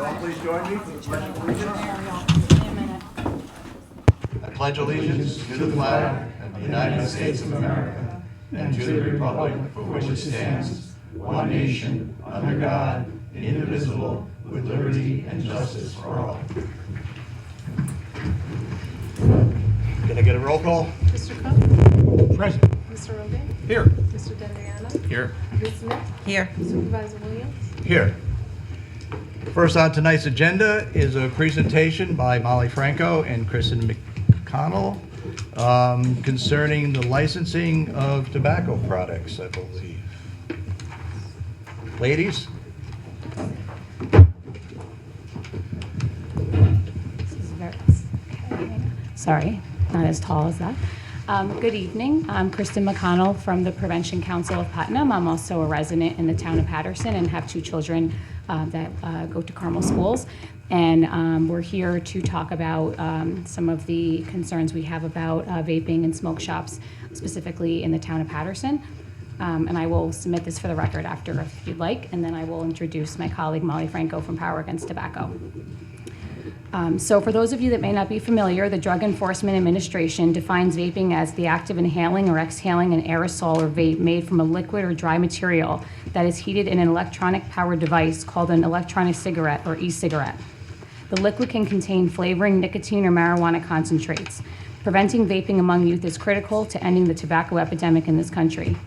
all please join me for the Pledge of Allegiance? I pledge allegiance to the flag of the United States of America and to the republic for which it stands, one nation, under God, indivisible, with liberty and justice for all. Can I get a roll call? Mr. Cook? Present. Mr. Rogan? Here. Mr. Dendriano? Here. Ms. Smith? Here. Supervisor Williams? Here. First on tonight's agenda is a presentation by Molly Franco and Kristen McConnell concerning the licensing of tobacco products, I believe. Ladies? This is okay. Sorry, not as tall as that. Good evening. I'm Kristen McConnell from the Prevention Council of Putnam. I'm also a resident in the town of Patterson and have two children that go to Carmel schools. And we're here to talk about some of the concerns we have about vaping and smoke shops, specifically in the town of Patterson. And I will submit this for the record after if you'd like, and then I will introduce my colleague Molly Franco from Power Against Tobacco. So for those of you that may not be familiar, the Drug Enforcement Administration defines vaping as the act of inhaling or exhaling an aerosol or vape made from a liquid or dry material that is heated in an electronic powered device called an electronic cigarette or e-cigarette. The liquid can contain flavoring, nicotine, or marijuana concentrates. Preventing vaping among youth is critical to ending the tobacco epidemic in this country.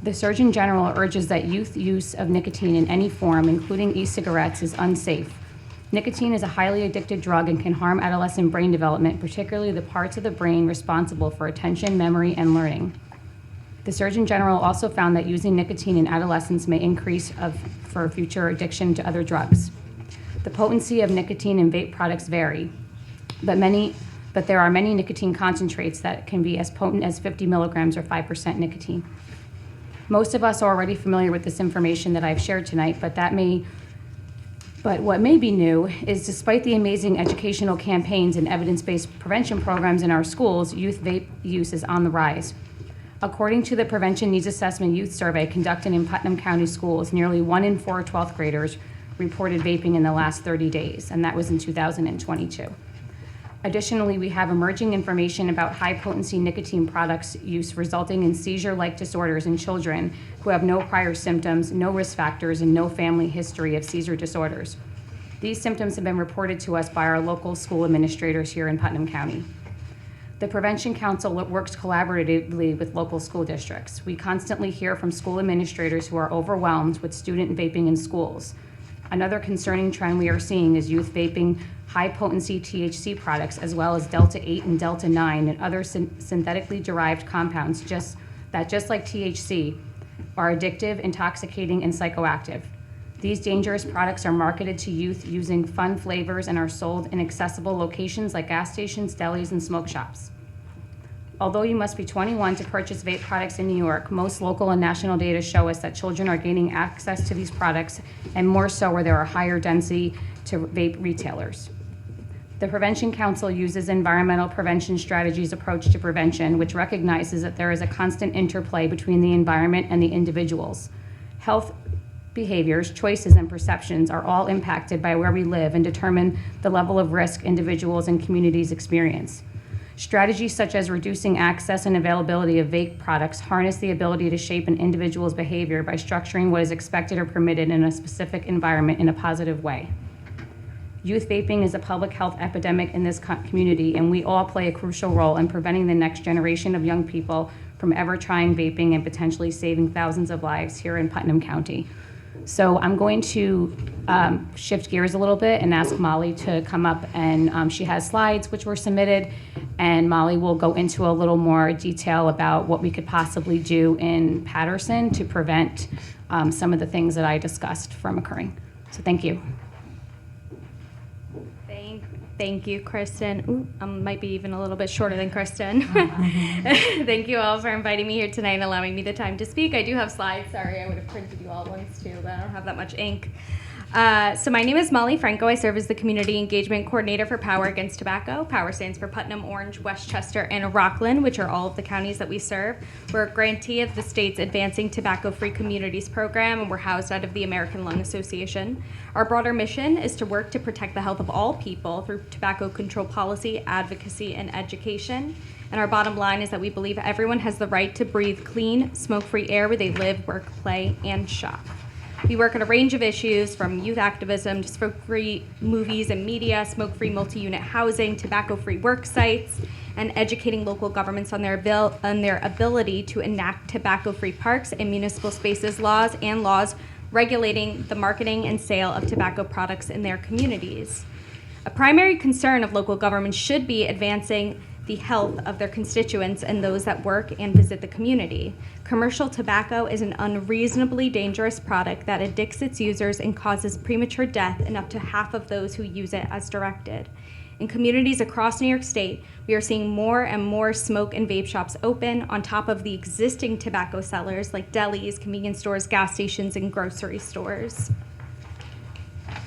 The Surgeon General urges that youth use of nicotine in any form, including e-cigarettes, is unsafe. Nicotine is a highly addictive drug and can harm adolescent brain development, particularly the parts of the brain responsible for attention, memory, and learning. The Surgeon General also found that using nicotine in adolescents may increase for future addiction to other drugs. The potency of nicotine in vape products vary, but there are many nicotine concentrates that can be as potent as 50 milligrams or 5% nicotine. Most of us are already familiar with this information that I've shared tonight, but what may be new is despite the amazing educational campaigns and evidence-based prevention programs in our schools, youth vape use is on the rise. According to the Prevention Needs Assessment Youth Survey conducted in Putnam County schools, nearly 1 in 4 12th graders reported vaping in the last 30 days, and that was in 2022. Additionally, we have emerging information about high-potency nicotine products use resulting in seizure-like disorders in children who have no prior symptoms, no risk factors, and no family history of seizure disorders. These symptoms have been reported to us by our local school administrators here in Putnam County. The Prevention Council works collaboratively with local school districts. We constantly hear from school administrators who are overwhelmed with student vaping in schools. Another concerning trend we are seeing is youth vaping high-potency THC products, as well as Delta-8 and Delta-9 and other synthetically derived compounds just like THC, are addictive, intoxicating, and psychoactive. These dangerous products are marketed to youth using fun flavors and are sold in accessible locations like gas stations, delis, and smoke shops. Although you must be 21 to purchase vape products in New York, most local and national data show us that children are gaining access to these products, and more so where there are higher density to vape retailers. The Prevention Council uses environmental prevention strategies approach to prevention, which recognizes that there is a constant interplay between the environment and the individuals. Health behaviors, choices, and perceptions are all impacted by where we live and determine the level of risk individuals and communities experience. Strategies such as reducing access and availability of vape products harness the ability to shape an individual's behavior by structuring what is expected or permitted in a specific environment in a positive way. Youth vaping is a public health epidemic in this community, and we all play a crucial role in preventing the next generation of young people from ever trying vaping and potentially saving thousands of lives here in Putnam County. So I'm going to shift gears a little bit and ask Molly to come up, and she has slides which were submitted, and Molly will go into a little more detail about what we could possibly do in Patterson to prevent some of the things that I discussed from occurring. So thank you. Thank you, Kristen. Ooh, I might be even a little bit shorter than Kristen. Thank you all for inviting me here tonight and allowing me the time to speak. I do have slides. Sorry, I would have printed you all ones too, but I don't have that much ink. So my name is Molly Franco. I serve as the Community Engagement Coordinator for Power Against Tobacco. Power stands for Putnam, Orange, Westchester, and Rockland, which are all of the counties that we serve. We're a grantee of the state's Advancing Tobacco-Free Communities program, and we're housed out of the American Lung Association. Our broader mission is to work to protect the health of all people through tobacco control policy, advocacy, and education. And our bottom line is that we believe everyone has the right to breathe clean, smoke-free air where they live, work, play, and shop. We work on a range of issues from youth activism to smoke-free movies and media, smoke-free multi-unit housing, tobacco-free work sites, and educating local governments on their ability to enact tobacco-free parks and municipal spaces laws and laws regulating the marketing and sale of tobacco products in their communities. A primary concern of local governments should be advancing the health of their constituents and those that work and visit the community. Commercial tobacco is an unreasonably dangerous product that addicts its users and causes premature death in up to half of those who use it as directed. In communities across New York State, we are seeing more and more smoke and vape shops open on top of the existing tobacco sellers like delis, convenience stores, gas stations, and grocery stores.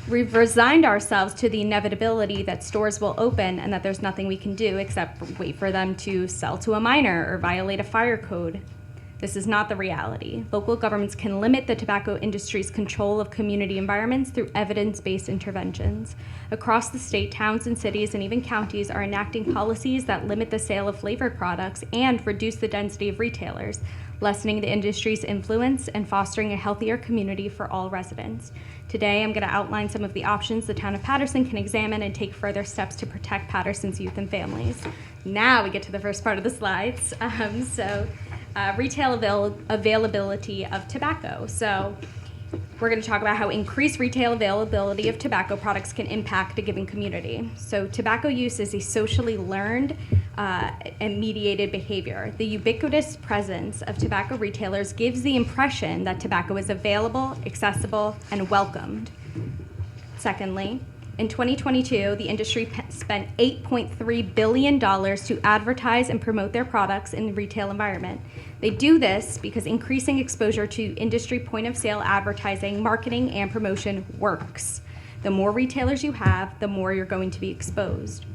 We've resigned ourselves to the inevitability that stores will open and that there's nothing we can do except wait for them to sell to a minor or violate a fire code. This is not the reality. Local governments can limit the tobacco industry's control of community environments through evidence-based interventions. Across the state, towns and cities and even counties are enacting policies that limit the sale of flavored products and reduce the density of retailers, lessening the industry's influence and fostering a healthier community for all residents. Today, I'm going to outline some of the options the town of Patterson can examine and take further steps to protect Patterson's youth and families. Now we get to the first part of the slides. Retail availability of tobacco. So we're going to talk about how increased retail availability of tobacco products can impact a given community. So tobacco use is a socially learned and mediated behavior. The ubiquitous presence of tobacco retailers gives the impression that tobacco is available, accessible, and welcomed. Secondly, in 2022, the industry spent $8.3 billion to advertise and promote their products in the retail environment. They do this because increasing exposure to industry point-of-sale advertising, marketing, and promotion works. The more retailers you have, the more you're going to be exposed.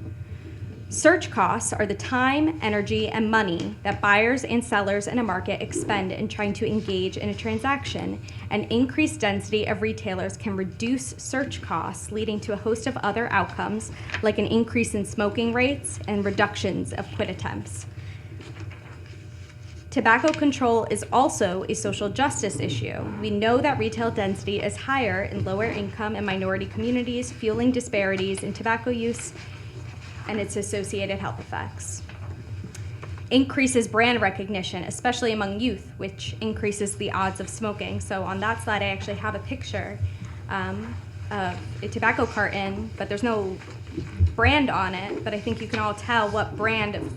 Search costs are the time, energy, and money that buyers and sellers in a market expend in trying to engage in a transaction. An increased density of retailers can reduce search costs, leading to a host of other outcomes, like an increase in smoking rates and reductions of quit attempts. Tobacco control is also a social justice issue. We know that retail density is higher in lower income and minority communities, fueling disparities in tobacco use and its associated health effects. Increases brand recognition, especially among youth, which increases the odds of smoking. So on that slide, I actually have a picture of a tobacco carton, but there's no brand on it, but I think you can all tell what brand of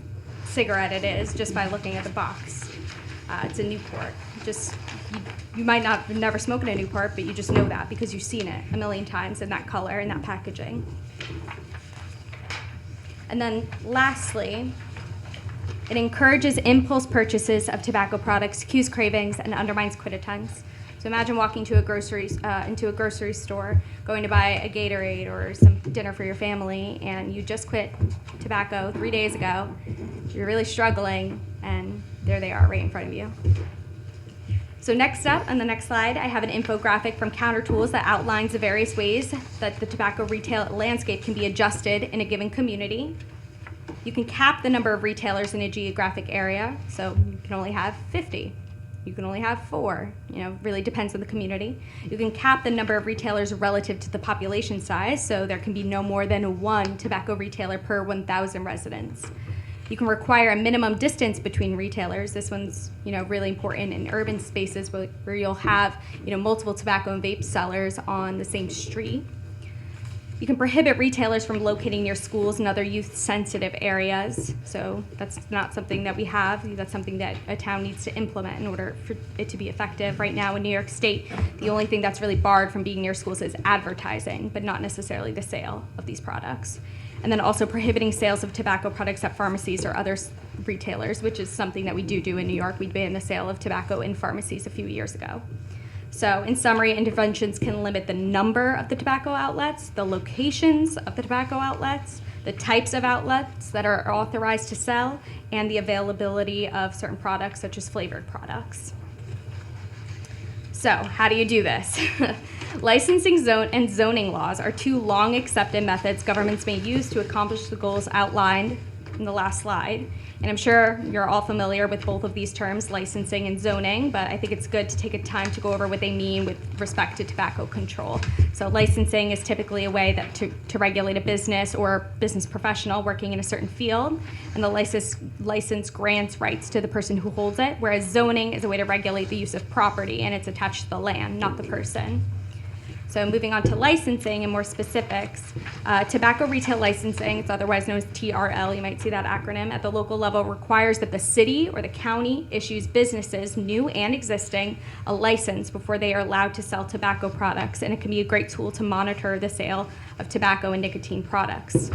cigarette it is just by looking at the box. It's a Newport. You might not have never smoked a Newport, but you just know that because you've seen it a million times in that color and that packaging. And then lastly, it encourages impulse purchases of tobacco products, cues cravings, and undermines quit attempts. So imagine walking to into a grocery store, going to buy a Gatorade or some dinner for your family, and you just quit tobacco 3 days ago. You're really struggling, and there they are right in front of you. So next up, on the next slide, I have an infographic from Counter Tools that outlines the various ways that the tobacco retail landscape can be adjusted in a given community. You can cap the number of retailers in a geographic area, so you can only have 50. You can only have 4, really depends on the community. You can cap the number of retailers relative to the population size, so there can be no more than 1 tobacco retailer per 1,000 residents. You can require a minimum distance between retailers. This one's, really important in urban spaces where you'll have, multiple tobacco and vape sellers on the same street. You can prohibit retailers from locating near schools and other youth-sensitive areas. So that's not something that we have. That's something that a town needs to implement in order for it to be effective. Right now in New York State, the only thing that's really barred from being near schools is advertising, but not necessarily the sale of these products. And then also prohibiting sales of tobacco products at pharmacies or other retailers, which is something that we do in New York. We banned the sale of tobacco in pharmacies a few years ago. So in summary, interventions can limit the number of the tobacco outlets, the locations of the tobacco outlets, the types of outlets that are authorized to sell, and the availability of certain products such as flavored products. So how do you do this? Licensing and zoning laws are two long accepted methods governments may use to accomplish the goals outlined in the last slide. And I'm sure you're all familiar with both of these terms, licensing and zoning, but I think it's good to take a time to go over what they mean with respect to tobacco control. So licensing is typically a way that to regulate a business or business professional working in a certain field, and the license grants rights to the person who holds it, whereas zoning is a way to regulate the use of property, and it's attached to the land, not the person. So moving on to licensing and more specifics, tobacco retail licensing, it's otherwise known as TRL, you might see that acronym, at the local level requires that the city or the county issues businesses, new and existing, a license before they are allowed to sell tobacco products, and it can be a great tool to monitor the sale of tobacco and nicotine products.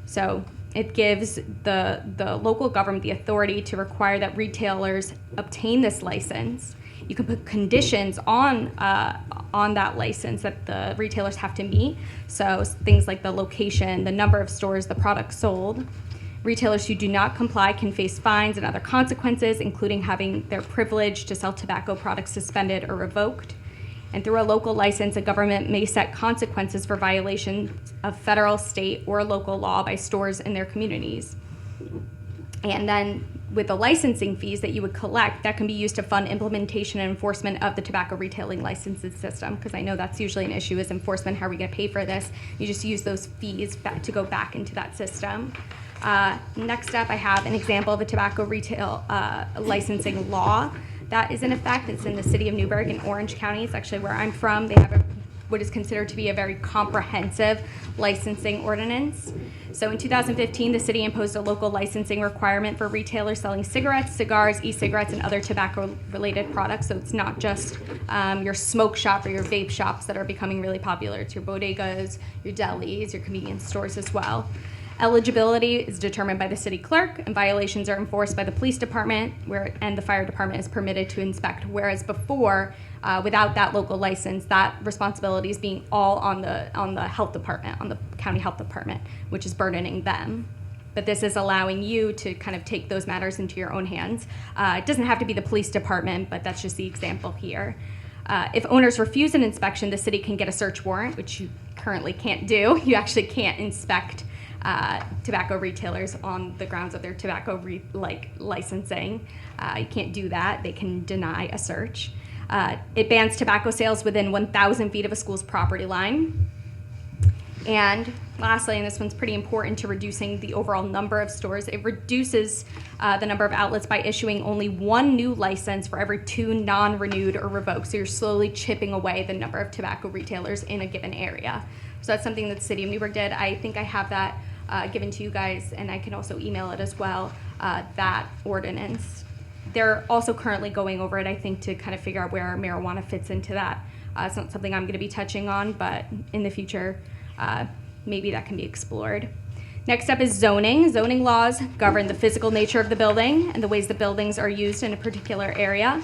So it gives the local government the authority to require that retailers obtain this license. You can put conditions on that license that the retailers have to meet. So things like the location, the number of stores, the products sold. Retailers who do not comply can face fines and other consequences, including having their privilege to sell tobacco products suspended or revoked. And through a local license, a government may set consequences for violation of federal, state, or local law by stores in their communities. And then with the licensing fees that you would collect, that can be used to fund implementation and enforcement of the tobacco retailing licensing system, because I know that's usually an issue is enforcement. How are we going to pay for this? You just use those fees to go back into that system. Next up, I have an example of a tobacco retail licensing law that is in effect. It's in the city of Newburgh in Orange County. It's actually where I'm from. They have what is considered to be a very comprehensive licensing ordinance. So in 2015, the city imposed a local licensing requirement for retailers selling cigarettes, cigars, e-cigarettes, and other tobacco-related products. So it's not just your smoke shop or your vape shops that are becoming really popular. It's your bodegas, your delis, your convenience stores as well. Eligibility is determined by the city clerk, and violations are enforced by the police department, and the fire department is permitted to inspect. Whereas before, without that local license, that responsibility is being all on the health department, on the county health department, which is burdening them. But this is allowing you to kind of take those matters into your own hands. It doesn't have to be the police department, but that's just the example here. If owners refuse an inspection, the city can get a search warrant, which you currently can't do. You actually can't inspect tobacco retailers on the grounds of their tobacco licensing. You can't do that. They can deny a search. It bans tobacco sales within 1,000 feet of a school's property line. And lastly, and this one's pretty important to reducing the overall number of stores, it reduces the number of outlets by issuing only one new license for every 2 non-renewed or revoked. So you're slowly chipping away the number of tobacco retailers in a given area. So that's something that the city of Newburgh did. I think I have that given to you guys, and I can also email it as well, that ordinance. They're also currently going over it, I think, to kind of figure out where marijuana fits into that. It's not something I'm going to be touching on, but in the future, maybe that can be explored. Next up is zoning. Zoning laws govern the physical nature of the building and the ways the buildings are used in a particular area.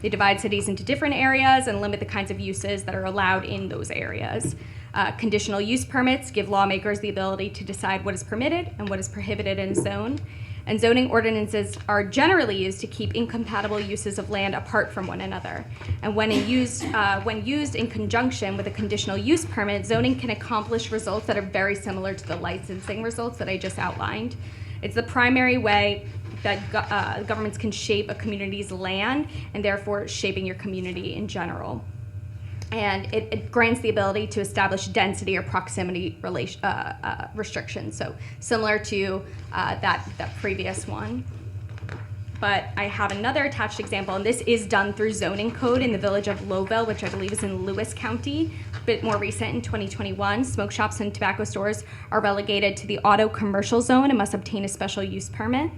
They divide cities into different areas and limit the kinds of uses that are allowed in those areas. Conditional use permits give lawmakers the ability to decide what is permitted and what is prohibited in a zone. And zoning ordinances are generally used to keep incompatible uses of land apart from one another. And when used in conjunction with a conditional use permit, zoning can accomplish results that are very similar to the licensing results that I just outlined. It's the primary way that governments can shape a community's land and therefore shaping your community in general. And it grants the ability to establish density or proximity restrictions, so similar to that previous one. But I have another attached example, and this is done through zoning code in the village of Lowville, which I believe is in Lewis County, a bit more recent in 2021. Smoke shops and tobacco stores are relegated to the auto commercial zone and must obtain a special use permit.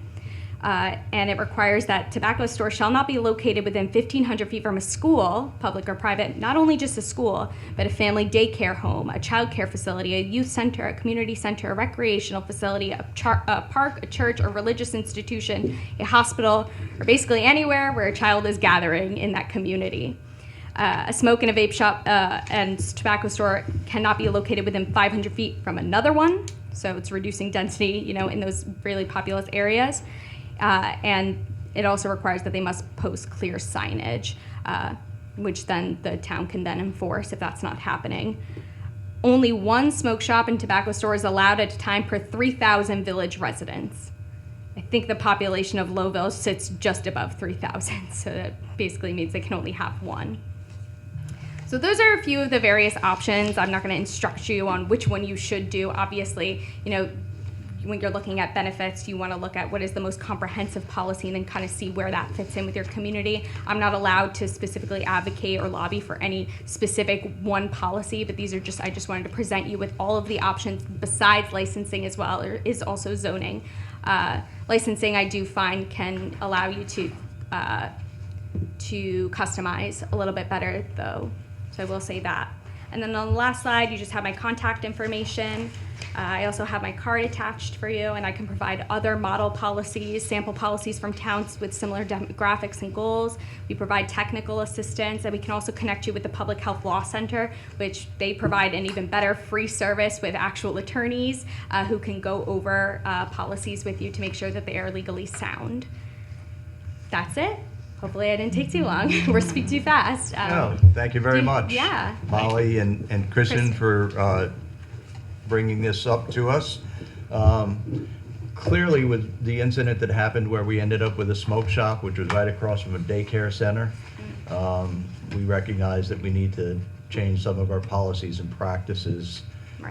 And it requires that tobacco stores shall not be located within 1,500 feet from a school, public or private, not only just a school, but a family daycare home, a child care facility, a youth center, a community center, a recreational facility, a park, a church, or religious institution, a hospital, or basically anywhere where a child is gathering in that community. A smoke and a vape shop and tobacco store cannot be located within 500 feet from another one. So it's reducing density, in those really populous areas. And it also requires that they must post clear signage, which then the town can then enforce if that's not happening. Only one smoke shop and tobacco store is allowed at a time per 3,000 village residents. I think the population of Lowville sits just above 3,000, so that basically means they can only have one. So those are a few of the various options. I'm not going to instruct you on which one you should do. Obviously, when you're looking at benefits, you want to look at what is the most comprehensive policy and then kind of see where that fits in with your community. I'm not allowed to specifically advocate or lobby for any specific one policy, but I just wanted to present you with all of the options besides licensing as well, or is also zoning. Licensing, I do find, can allow you to customize a little bit better, though, so I will say that. And then on the last slide, you just have my contact information. I also have my card attached for you, and I can provide other model policies, sample policies from towns with similar demographics and goals. We provide technical assistance, and we can also connect you with the Public Health Law Center, which they provide an even better free service with actual attorneys who can go over policies with you to make sure that they are legally sound. That's it. Hopefully I didn't take too long or speak too fast. No, thank you very much. Yeah. Molly and Kristen for bringing this up to us. Clearly, with the incident that happened where we ended up with a smoke shop, which was right across from a daycare center, we recognize that we need to change some of our policies and practices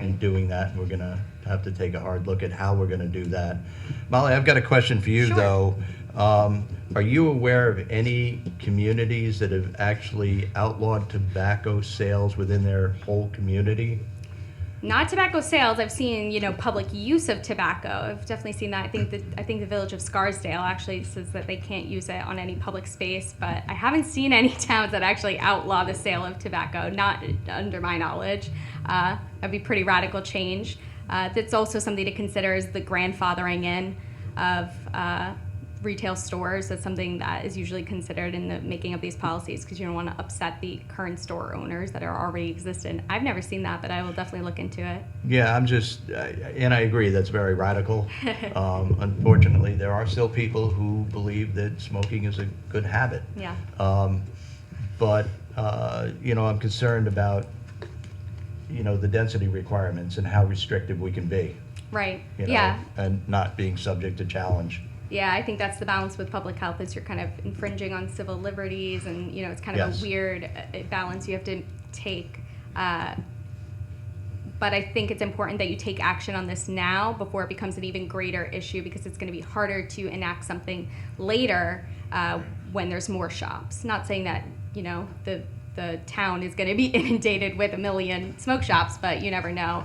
in doing that. And we're going to have to take a hard look at how we're going to do that. Molly, I've got a question for you, though. Are you aware of any communities that have actually outlawed tobacco sales within their whole community? Not tobacco sales. I've seen, public use of tobacco. I've definitely seen that. I think the village of Scarsdale actually says that they can't use it on any public space, but I haven't seen any towns that actually outlaw the sale of tobacco, not under my knowledge. That'd be pretty radical change. That's also something to consider is the grandfathering in of retail stores. That's something that is usually considered in the making of these policies because you don't want to upset the current store owners that are already existent. I've never seen that, but I will definitely look into it. Yeah, and I agree, that's very radical. Unfortunately, there are still people who believe that smoking is a good habit. Yeah. But I'm concerned about, the density requirements and how restrictive we can be. Right. And not being subject to challenge. Yeah, I think that's the balance with public health is you're kind of infringing on civil liberties and, it's kind of a weird balance you have to take. But I think it's important that you take action on this now before it becomes an even greater issue because it's going to be harder to enact something later when there's more shops. Not saying that, the town is going to be inundated with 1 million smoke shops, but you never know.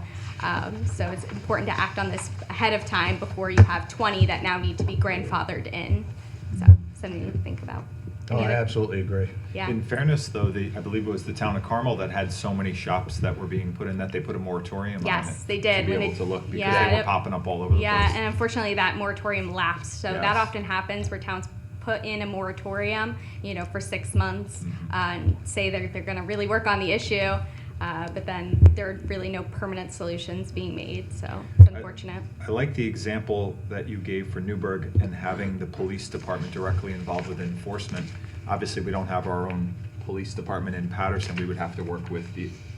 So it's important to act on this ahead of time before you have 20 that now need to be grandfathered in. So something to think about. Oh, I absolutely agree. Yeah. In fairness, though, I believe it was the town of Carmel that had so many shops that were being put in that they put a moratorium on it. Yes, they did. To be able to look because they were popping up all over the place. Yeah, and unfortunately that moratorium lapsed. So that Yes. often happens where towns put in a moratorium, for 6 months and say they're going to really work on the issue. But then there are really no permanent solutions being made, so it's unfortunate. I like the example that you gave for Newburgh and having the police department directly involved with enforcement. Obviously, we don't have our own police department in Patterson. We would have to work with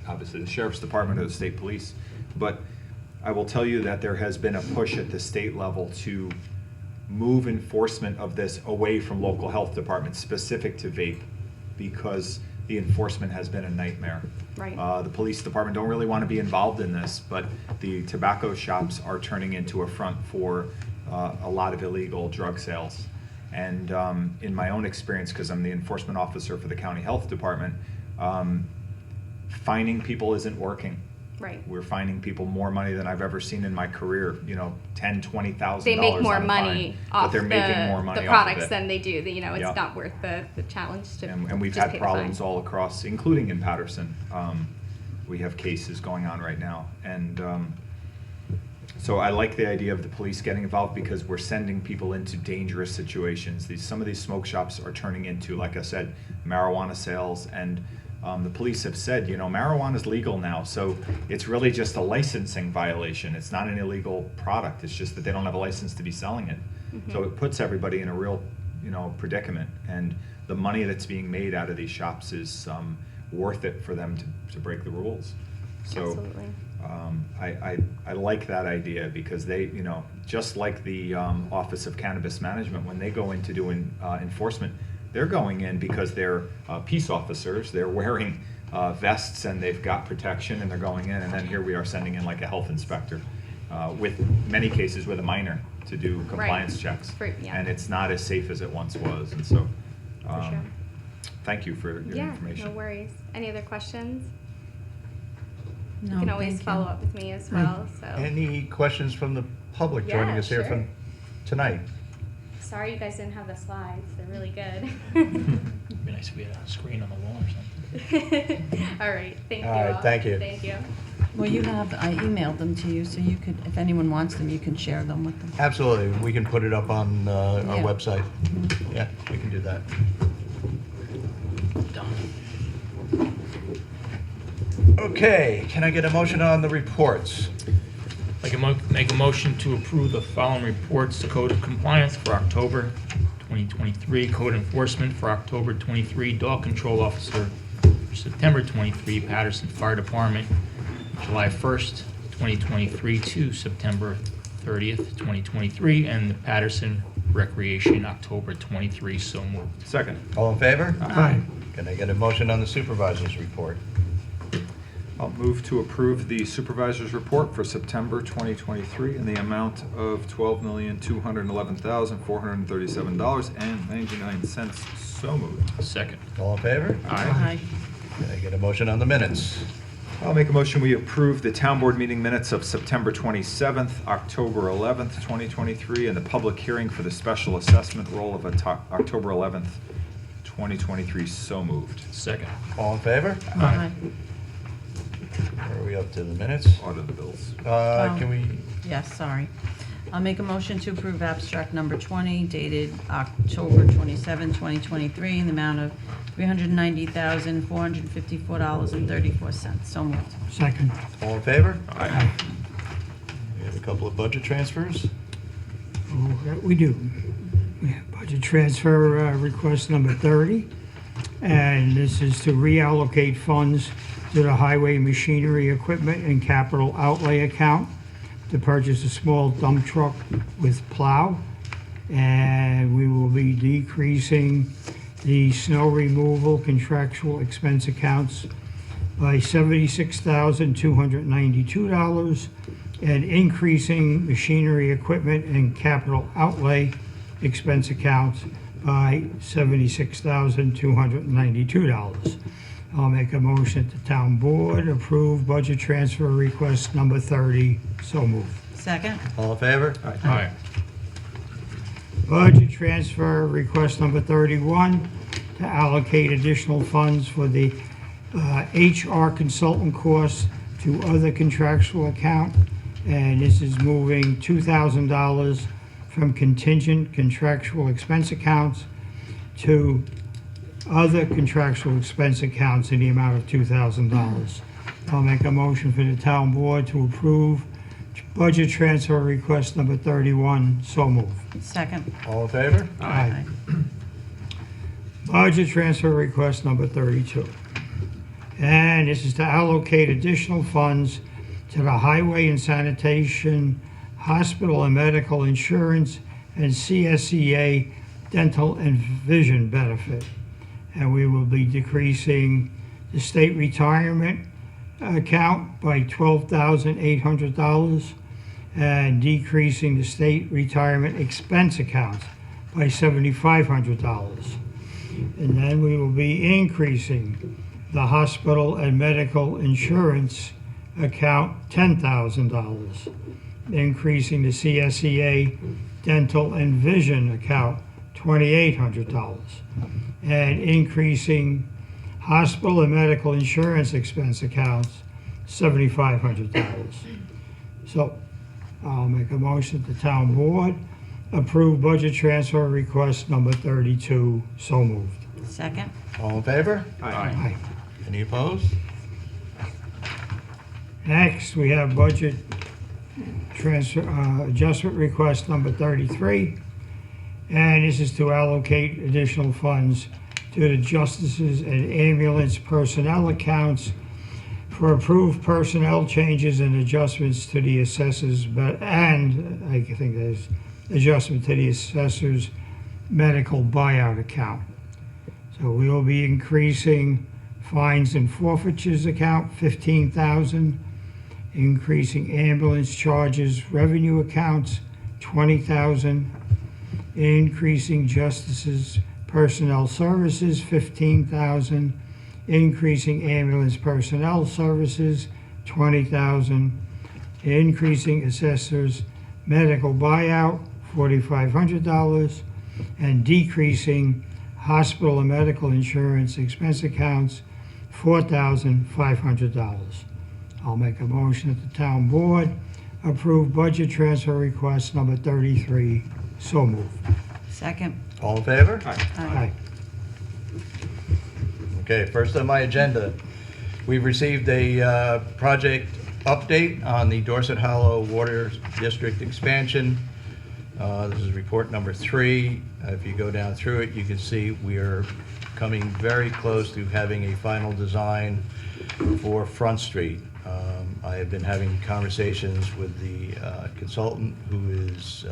obviously the sheriff's department or the state police. But I will tell you that there has been a push at the state level to move enforcement of this away from local health departments specific to vape because the enforcement has been a nightmare. Right. The police department don't really want to be involved in this, but the tobacco shops are turning into a front for a lot of illegal drug sales. And in my own experience, because I'm the enforcement officer for the county health department, finding people isn't working. Right. We're finding people more money than I've ever seen in my career. $10,000, $20,000. They make more on a money fine, off but they're making more money the off products of it. than they do. It's Yeah. not worth the challenge to. And we've just had pay the problems fine. all across, including in Patterson. We have cases going on right now. And so I like the idea of the police getting involved because we're sending people into dangerous situations. Some of these smoke shops are turning into, like I said, marijuana sales and the police have said, marijuana is legal now, so it's really just a licensing violation. It's not an illegal product. It's just that they don't have a license to be selling it. So it puts everybody in a real, predicament. And the money that's being made out of these shops is worth it for them to break the rules. So Absolutely. I like that idea because they, just like the Office of Cannabis Management, when they go into doing enforcement, they're going in because they're peace officers. They're wearing vests and they've got protection and they're going in. And then here we are sending in like a health inspector with many cases with a minor to do compliance checks. Yeah. And it's not as safe as it once was. And so For sure. thank you for your Yeah, information. no worries. Any other questions? No, You can always thank you. follow up with me as well, so. Any questions from the public joining Yeah, us here sure. from tonight? Sorry you guys didn't have the slides. They're really good. It'd be nice if we had a screen on the wall or something. All right, thank you All right, all. thank you. Thank you. Well, I emailed them to you, so you could, if anyone wants them, you can share them with them. Absolutely. We can put it up on our Yeah. website. Yeah, we can do that. Done. Okay, can I get a motion on the reports? Make a motion to approve the following reports: the Code of Compliance for October 2023, Code Enforcement for October 23, Dog Control Officer for September 23, Patterson Fire Department, July 1st, 2023 to September 30th, 2023, and the Patterson Recreation, October 23. So moved. Second. All in favor? Aye. Can I get a motion on the supervisor's report? I'll move to approve the supervisor's report for September 2023 in the amount of $12,211,437.99. So moved. Second. All in favor? Aye. Can I get a motion on the minutes? I'll make a motion we approve the town board meeting minutes of September 27th, October 11th, 2023, and the public hearing for the special assessment roll of October 11th, 2023. So moved. Second. All in favor? Aye. Where are we up to, the minutes? Order the bills. Can we, Yes, sorry. I'll make a motion to approve abstract number 20 dated October 27, 2023, in the amount of $390,454.34. So moved. Second. all in favor? Aye. We have a couple of budget transfers. Oh, that we do. We have budget transfer request number 30, and this is to reallocate funds to the highway machinery, equipment, and capital outlay account to purchase a small dump truck with plow. And we will be decreasing the snow removal contractual expense accounts by $76,292 and increasing machinery, equipment, and capital outlay expense accounts by $76,292. I'll make a motion that the town board approve budget transfer request number 30. So moved. Second? All in favor? Aye. Budget transfer request number 31 to allocate additional funds for the HR consultant costs to other contractual account. And this is moving $2,000 from contingent contractual expense accounts to other contractual expense accounts in the amount of $2,000. I'll make a motion for the town board to approve budget transfer request number 31. So moved. Second? All in favor? Aye. Budget transfer request number 32. And this is to allocate additional funds to the highway and sanitation, hospital and medical insurance, and CSEA dental and vision benefit. And we will be decreasing the state retirement account by $12,800 and decreasing the state retirement expense accounts by $7,500. And then we will be increasing the hospital and medical insurance account $10,000, increasing the CSEA dental and vision account $2,800, and increasing hospital and medical insurance expense accounts $7,500. So I'll make a motion that the town board approve budget transfer request number 32. So moved. Second? All in favor? Aye. Any opposed? Next, we have budget transfer, adjustment request number 33. And this is to allocate additional funds to the justices and ambulance personnel accounts for approved personnel changes and adjustments to the assessors, and I think there's adjustment to the assessor's medical buyout account. So we will be increasing fines and forfeitures account, 15,000, increasing ambulance charges revenue accounts, 20,000, increasing justices personnel services, 15,000, increasing ambulance personnel services, 20,000, increasing assessors medical buyout, $4,500, and decreasing hospital and medical insurance expense accounts, $4,500. I'll make a motion that the town board approve budget transfer request number 33. So moved. Second. All in favor? Aye. Okay, first on my agenda, we've received a project update on the Dorset Hollow Water District expansion. This is report number 3. If you go down through it, you can see we are coming very close to having a final design for Front Street. I have been having conversations with the consultant who is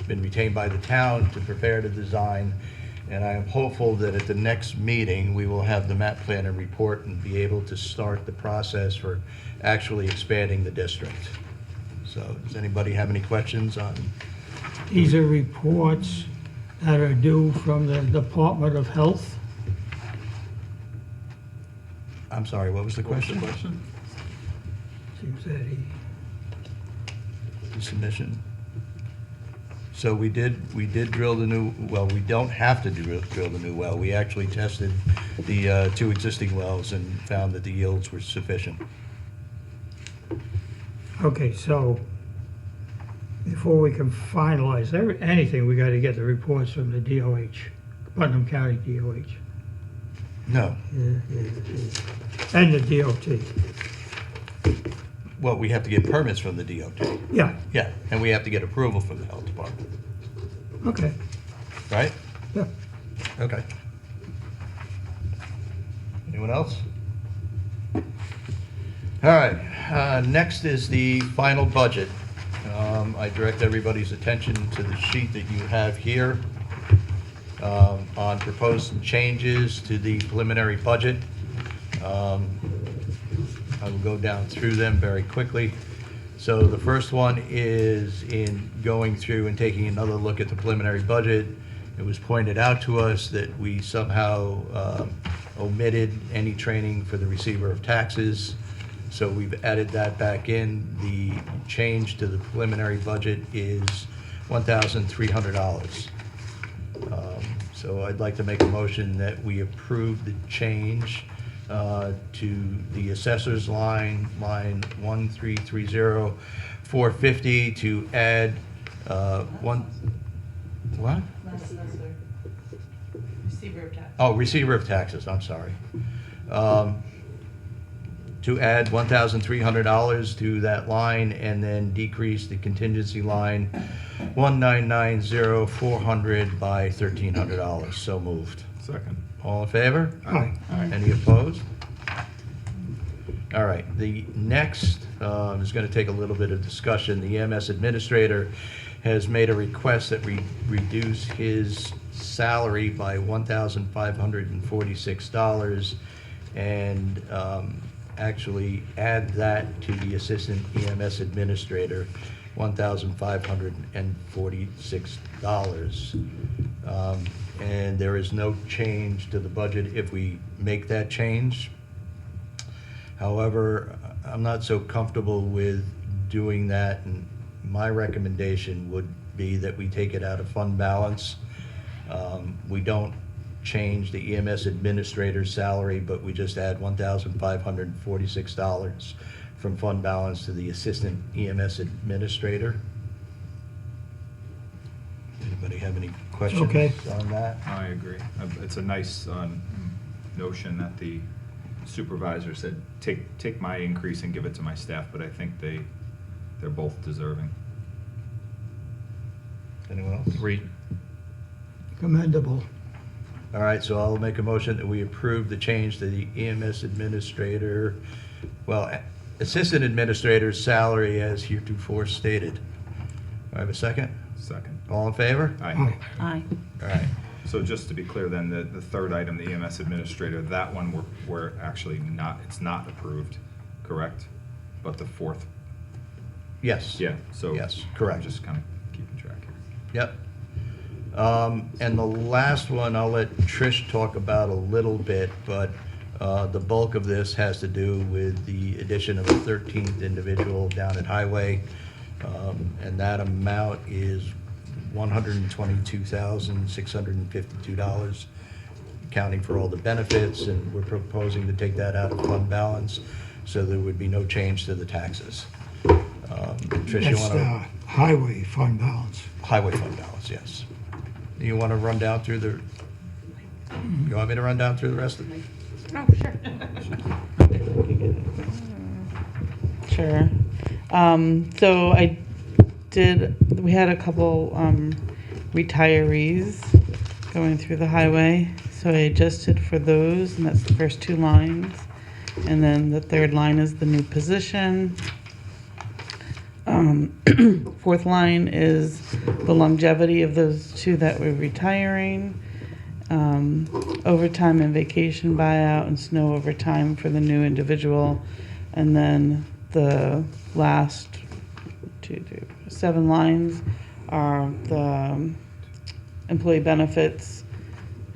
been retained by the town to prepare the design, and I am hopeful that at the next meeting, we will have the map plan and report and be able to start the process for actually expanding the district. So does anybody have any questions on? These are reports that are due from the Department of Health. I'm sorry, what was the question? Seems that he, The submission. So we did drill the new, well, we don't have to drill the new well. We actually tested the 2 existing wells and found that the yields were sufficient. okay, so before we can finalize anything, we got to get the reports from the DOH, Putnam County DOH, No. and the DOT. Well, we have to get permits from the DOT. Yeah, Yeah, and we have to get approval from the health department, okay, right? yeah. Okay. Anyone else? All right, next is the final budget. I direct everybody's attention to the sheet that you have here on proposed changes to the preliminary budget. I will go down through them very quickly. So the first one is in going through and taking another look at the preliminary budget. It was pointed out to us that we somehow omitted any training for the receiver of taxes. So we've added that back in. The change to the preliminary budget is $1,300. So I'd like to make a motion that we approve the change to the assessor's line 1330450 to add one, what? Receiver of tax. Oh, receiver of taxes, I'm sorry. To add $1,300 to that line and then decrease the contingency line 1990400 by $1,300. So moved. Second. All in favor? Aye. Any opposed? All right, the next is going to take a little bit of discussion. The EMS administrator has made a request that we reduce his salary by $1,546 and actually add that to the assistant EMS administrator, $1,546. And there is no change to the budget if we make that change. However, I'm not so comfortable with doing that, and my recommendation would be that we take it out of fund balance. We don't change the EMS administrator's salary, but we just add $1,546 from fund balance to the assistant EMS administrator. Anybody have any questions Okay. on that? I agree. It's a nice notion that the supervisor said, take my increase and give it to my staff, but I think they're both deserving. Anyone else? Agreed. Commendable. All right, so I'll make a motion that we approve the change to the EMS administrator, assistant administrator's salary as heretofore stated. Do I have a second? Second. All in favor? Aye. Aye. All right. So just to be clear then, the third item, the EMS administrator, that one we're actually not, it's not approved, correct? But the fourth, Yes. yeah, so. Yes, correct. I'm just kind of keeping track here. Yep. And the last one, I'll let Trish talk about a little bit, but the bulk of this has to do with the addition of a 13th individual down at Highway. And that amount is $122,652, accounting for all the benefits, and we're proposing to take that out of fund balance, so there would be no change to the taxes. Trish, you That's want the to? highway fund balance. Highway fund balance, yes. You want to run down through the, you want me to run down through the rest of it? Oh, sure. Sure. So we had a couple retirees going through the highway. So I adjusted for those, and that's the first two lines. And then the third line is the new position. Fourth line is the longevity of those two that were retiring. Overtime and vacation buyout and snow overtime for the new individual. And then the last 7 lines are the employee benefits,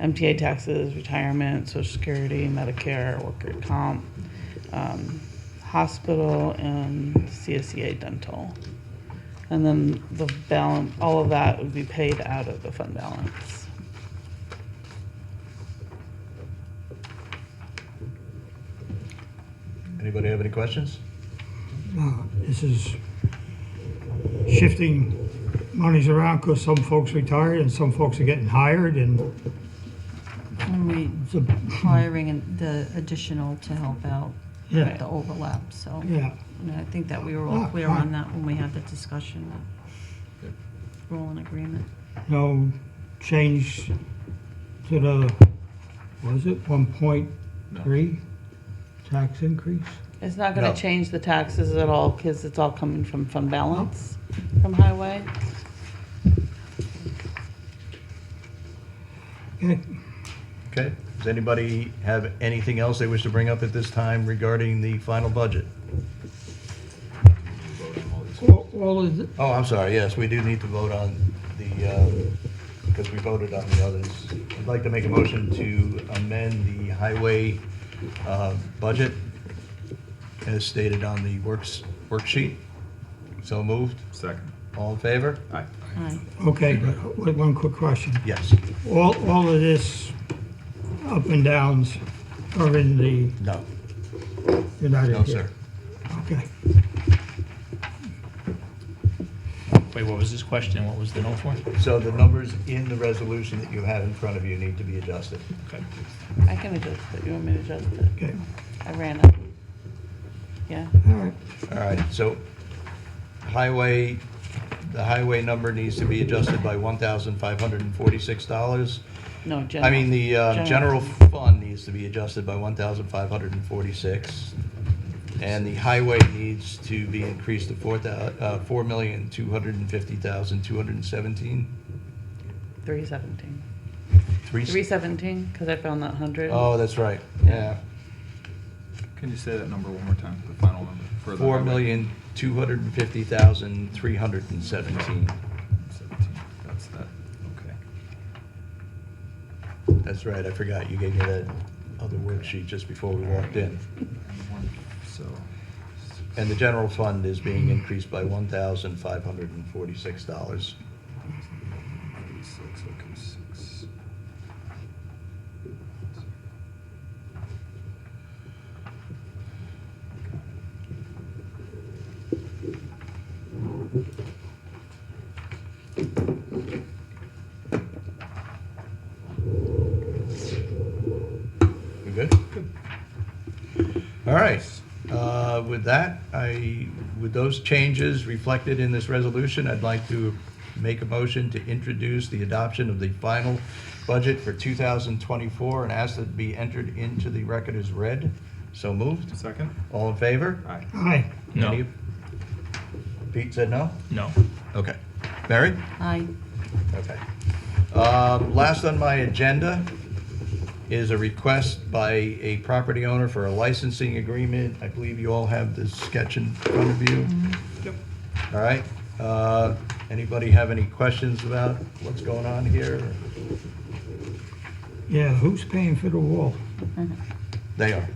MTA taxes, retirement, Social Security, Medicare, worker comp, hospital, and CSEA dental. And then the balance, all of that would be paid out of the fund balance. Anybody have any questions? This is shifting monies around because some folks retired and some folks are getting hired, and And we it's a, hiring and the additional to help out Yeah. with the overlap, so. yeah. And I think that we were all clear on that when we had the discussion. We're all in agreement. No change to the, what is it, 1.3 tax increase? It's not No. gonna change the taxes at all, because it's all coming from fund balance from highway. Okay. Okay. Does anybody have anything else they wish to bring up at this time regarding the final budget? All of the, Oh, I'm sorry, yes, we do need to vote on the, because we voted on the others. I'd like to make a motion to amend the highway budget as stated on the worksheet. So moved. Second. All in favor? Aye. Aye. okay, but with one quick question. Yes. All of this up and downs are in the, No. you're not in No, here? sir. Okay. Wait, what was this question? What was the note for? So the numbers in the resolution that you have in front of you need to be adjusted. Okay. I can adjust it. You want me to adjust it? Okay, I ran it. Yeah. all right. All right, so the highway number needs to be adjusted by $1,546. No, general. I mean, the general fund needs to be adjusted by $1,546. And the highway needs to be increased to $4,250,217. 317. Three- 317, because I found that 100. Oh, that's right, yeah. Can you say that number one more time, the final number? For the $4,250,317. 17, that's that, okay. That's right, I forgot, you gave me that other worksheet just before we walked in. So, And the general fund is being increased by $1,546. 6, okay, 6. We good? with that, with those changes reflected in this resolution, I'd like to make a motion to introduce the adoption of the final budget for 2024 and ask that it be entered into the record as read. So moved. Second? All in favor? Aye. Aye. No. Any- Pete said no? No. Okay. Mary? Aye. Okay. Last on my agenda is a request by a property owner for a licensing agreement. I believe you all have this sketch in front of you. Yep. All right. Anybody have any questions about what's going on here? Yeah, who's paying for the wall? They are.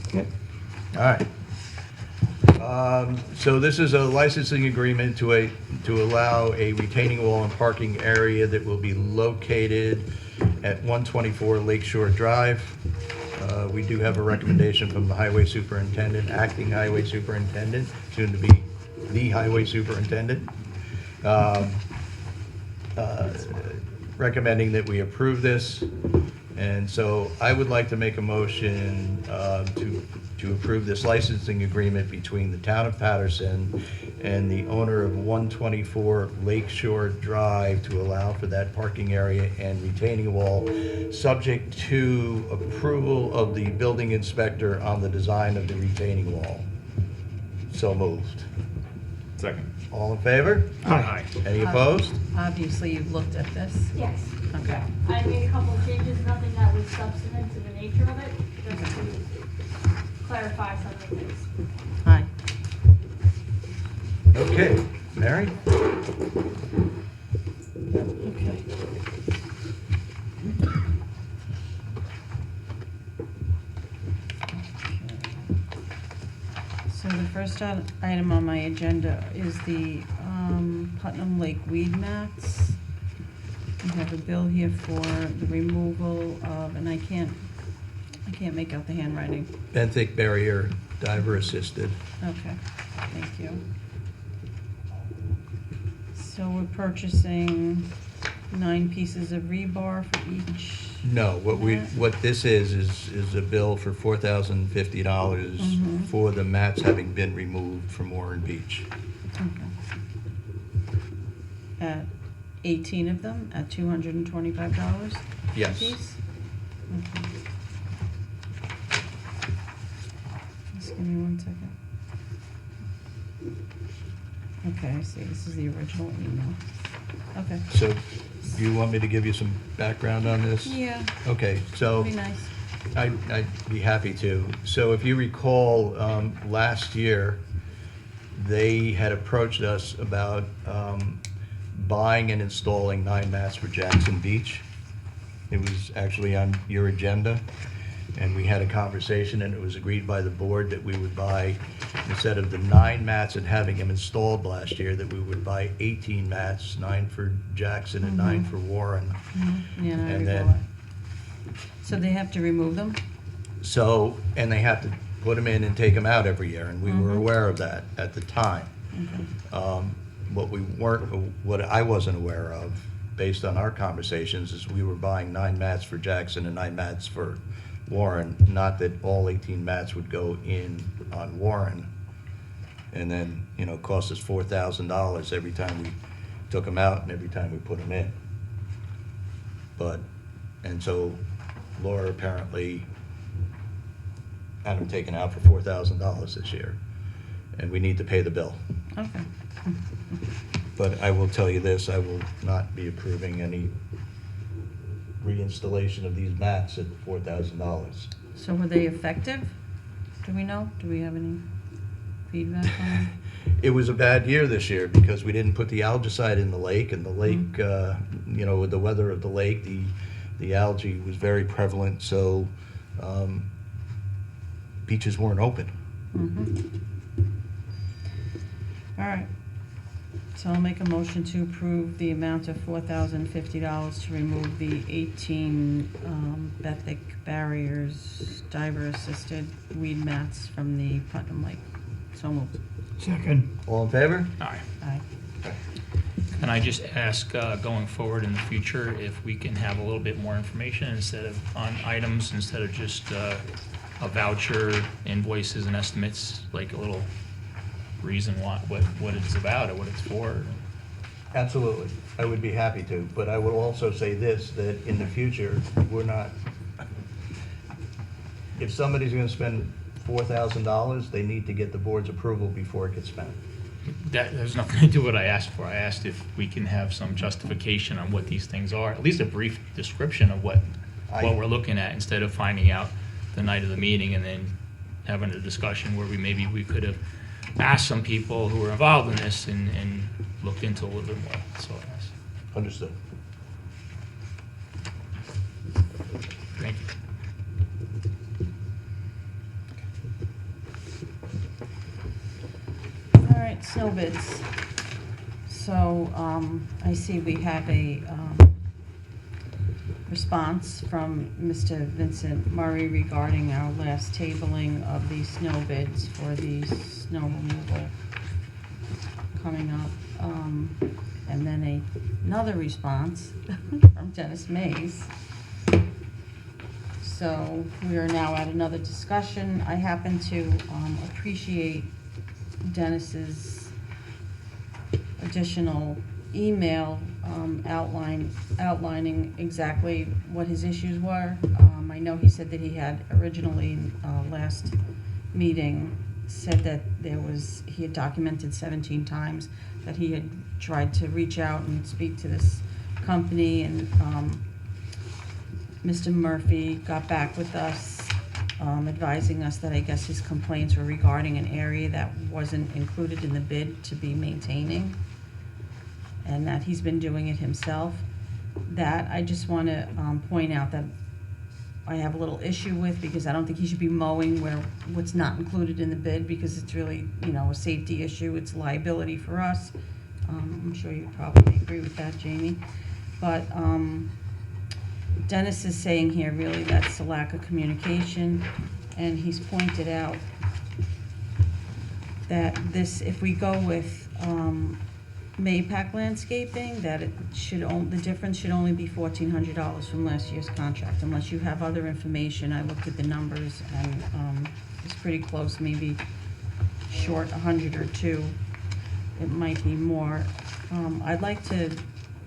Okay. All right. So this is a licensing agreement to allow a retaining wall and parking area that will be located at 124 Lakeshore Drive. We do have a recommendation from the highway superintendent, acting highway superintendent, soon to be the highway superintendent, recommending that we approve this. And so I would like to make a motion to approve this licensing agreement between the town of Patterson and the owner of 124 Lakeshore Drive to allow for that parking area and retaining wall, subject to approval of the building inspector on the design of the retaining wall. So moved. Second. All in favor? Aye. Any opposed? Obviously, you've looked at this. Yes. Okay. I made a couple of changes, nothing that was substantive to the nature of it, just to clarify some of the things. Aye. Okay. Mary? Okay. So the first item on my agenda is the Putnam Lake weed mats. We have a bill here for the removal of, and I can't make out the handwriting. Benthic barrier, diver assisted. Okay, thank you. So we're purchasing 9 pieces of rebar for each. No, what this is a bill for $4,050 for the mats having been removed from Warren Beach. Okay. At 18 of them at $225 Yes. a piece? Okay. Just give me 1 second. Okay, I see, this is the original email. Okay. So, do you want me to give you some background on this? Yeah, Okay, so that'd be nice. I'd be happy to. So if you recall, last year, they had approached us about buying and installing 9 mats for Jackson Beach. It was actually on your agenda, and we had a conversation, and it was agreed by the board that we would buy, instead of the 9 mats and having them installed last year, that we would buy 18 mats, 9 for Jackson and 9 for Warren. Yeah, I And recall then- that. So they have to remove them? So, and they have to put them in and take them out every year, and we were aware of that at the time. What I wasn't aware of, based on our conversations, is we were buying 9 mats for Jackson and 9 mats for Warren, not that all 18 mats would go in on Warren, and then, cost us $4,000 every time we took them out and every time we put them in. And so Laura apparently had them taken out for $4,000 this year, and we need to pay the bill. Okay. But I will tell you this, I will not be approving any reinstallation of these mats at $4,000. So were they effective? Do we know? Do we have any feedback on them? It was a bad year this year because we didn't put the algicide in the lake, and the lake, with the weather of the lake, the algae was very prevalent, so beaches weren't open. All right. So I'll make a motion to approve the amount of $4,050 to remove the 18 Bethic barriers, diver-assisted weed mats from the Putnam Lake. So moved. Second. All in favor? Aye. Aye. Can I just ask, going forward in the future, if we can have a little bit more information instead of on items, instead of just a voucher, invoices and estimates, like a little reason what it's about or what it's for? Absolutely. I would be happy to, but I will also say this, that in the future, we're not, if somebody's gonna spend $4,000, they need to get the board's approval before it gets spent. That has nothing to do with what I asked for. I asked if we can have some justification on what these things are, at least a brief description of what we're looking at, instead of finding out the night of the meeting and then having a discussion where maybe we could have asked some people who were involved in this and looked into a little bit more. That's all I asked. Understood. Thank you. All right, snow bids. So, I see we have a, response from Mr. Vincent Murray regarding our last tabling of the snow bids for the snow removal coming up. And then another response from Dennis Mays. So we are now at another discussion. I happen to appreciate Dennis's additional email outlining exactly what his issues were. I know he said that he had originally, last meeting, said that he had documented 17 times that he had tried to reach out and speak to this company, and Mr. Murphy got back with us, advising us that I guess his complaints were regarding an area that wasn't included in the bid to be maintaining, and that he's been doing it himself. That I just want to point out that I have a little issue with, because I don't think he should be mowing what's not included in the bid, because it's really, a safety issue, it's liability for us. I'm sure you probably agree with that, Jamie. But Dennis is saying here really that's a lack of communication, and he's pointed out that if we go with Maypac Landscaping, that the difference should only be $1,400 from last year's contract, unless you have other information. I looked at the numbers, and it's pretty close, maybe short 100 or 2. It might be more. I'd like to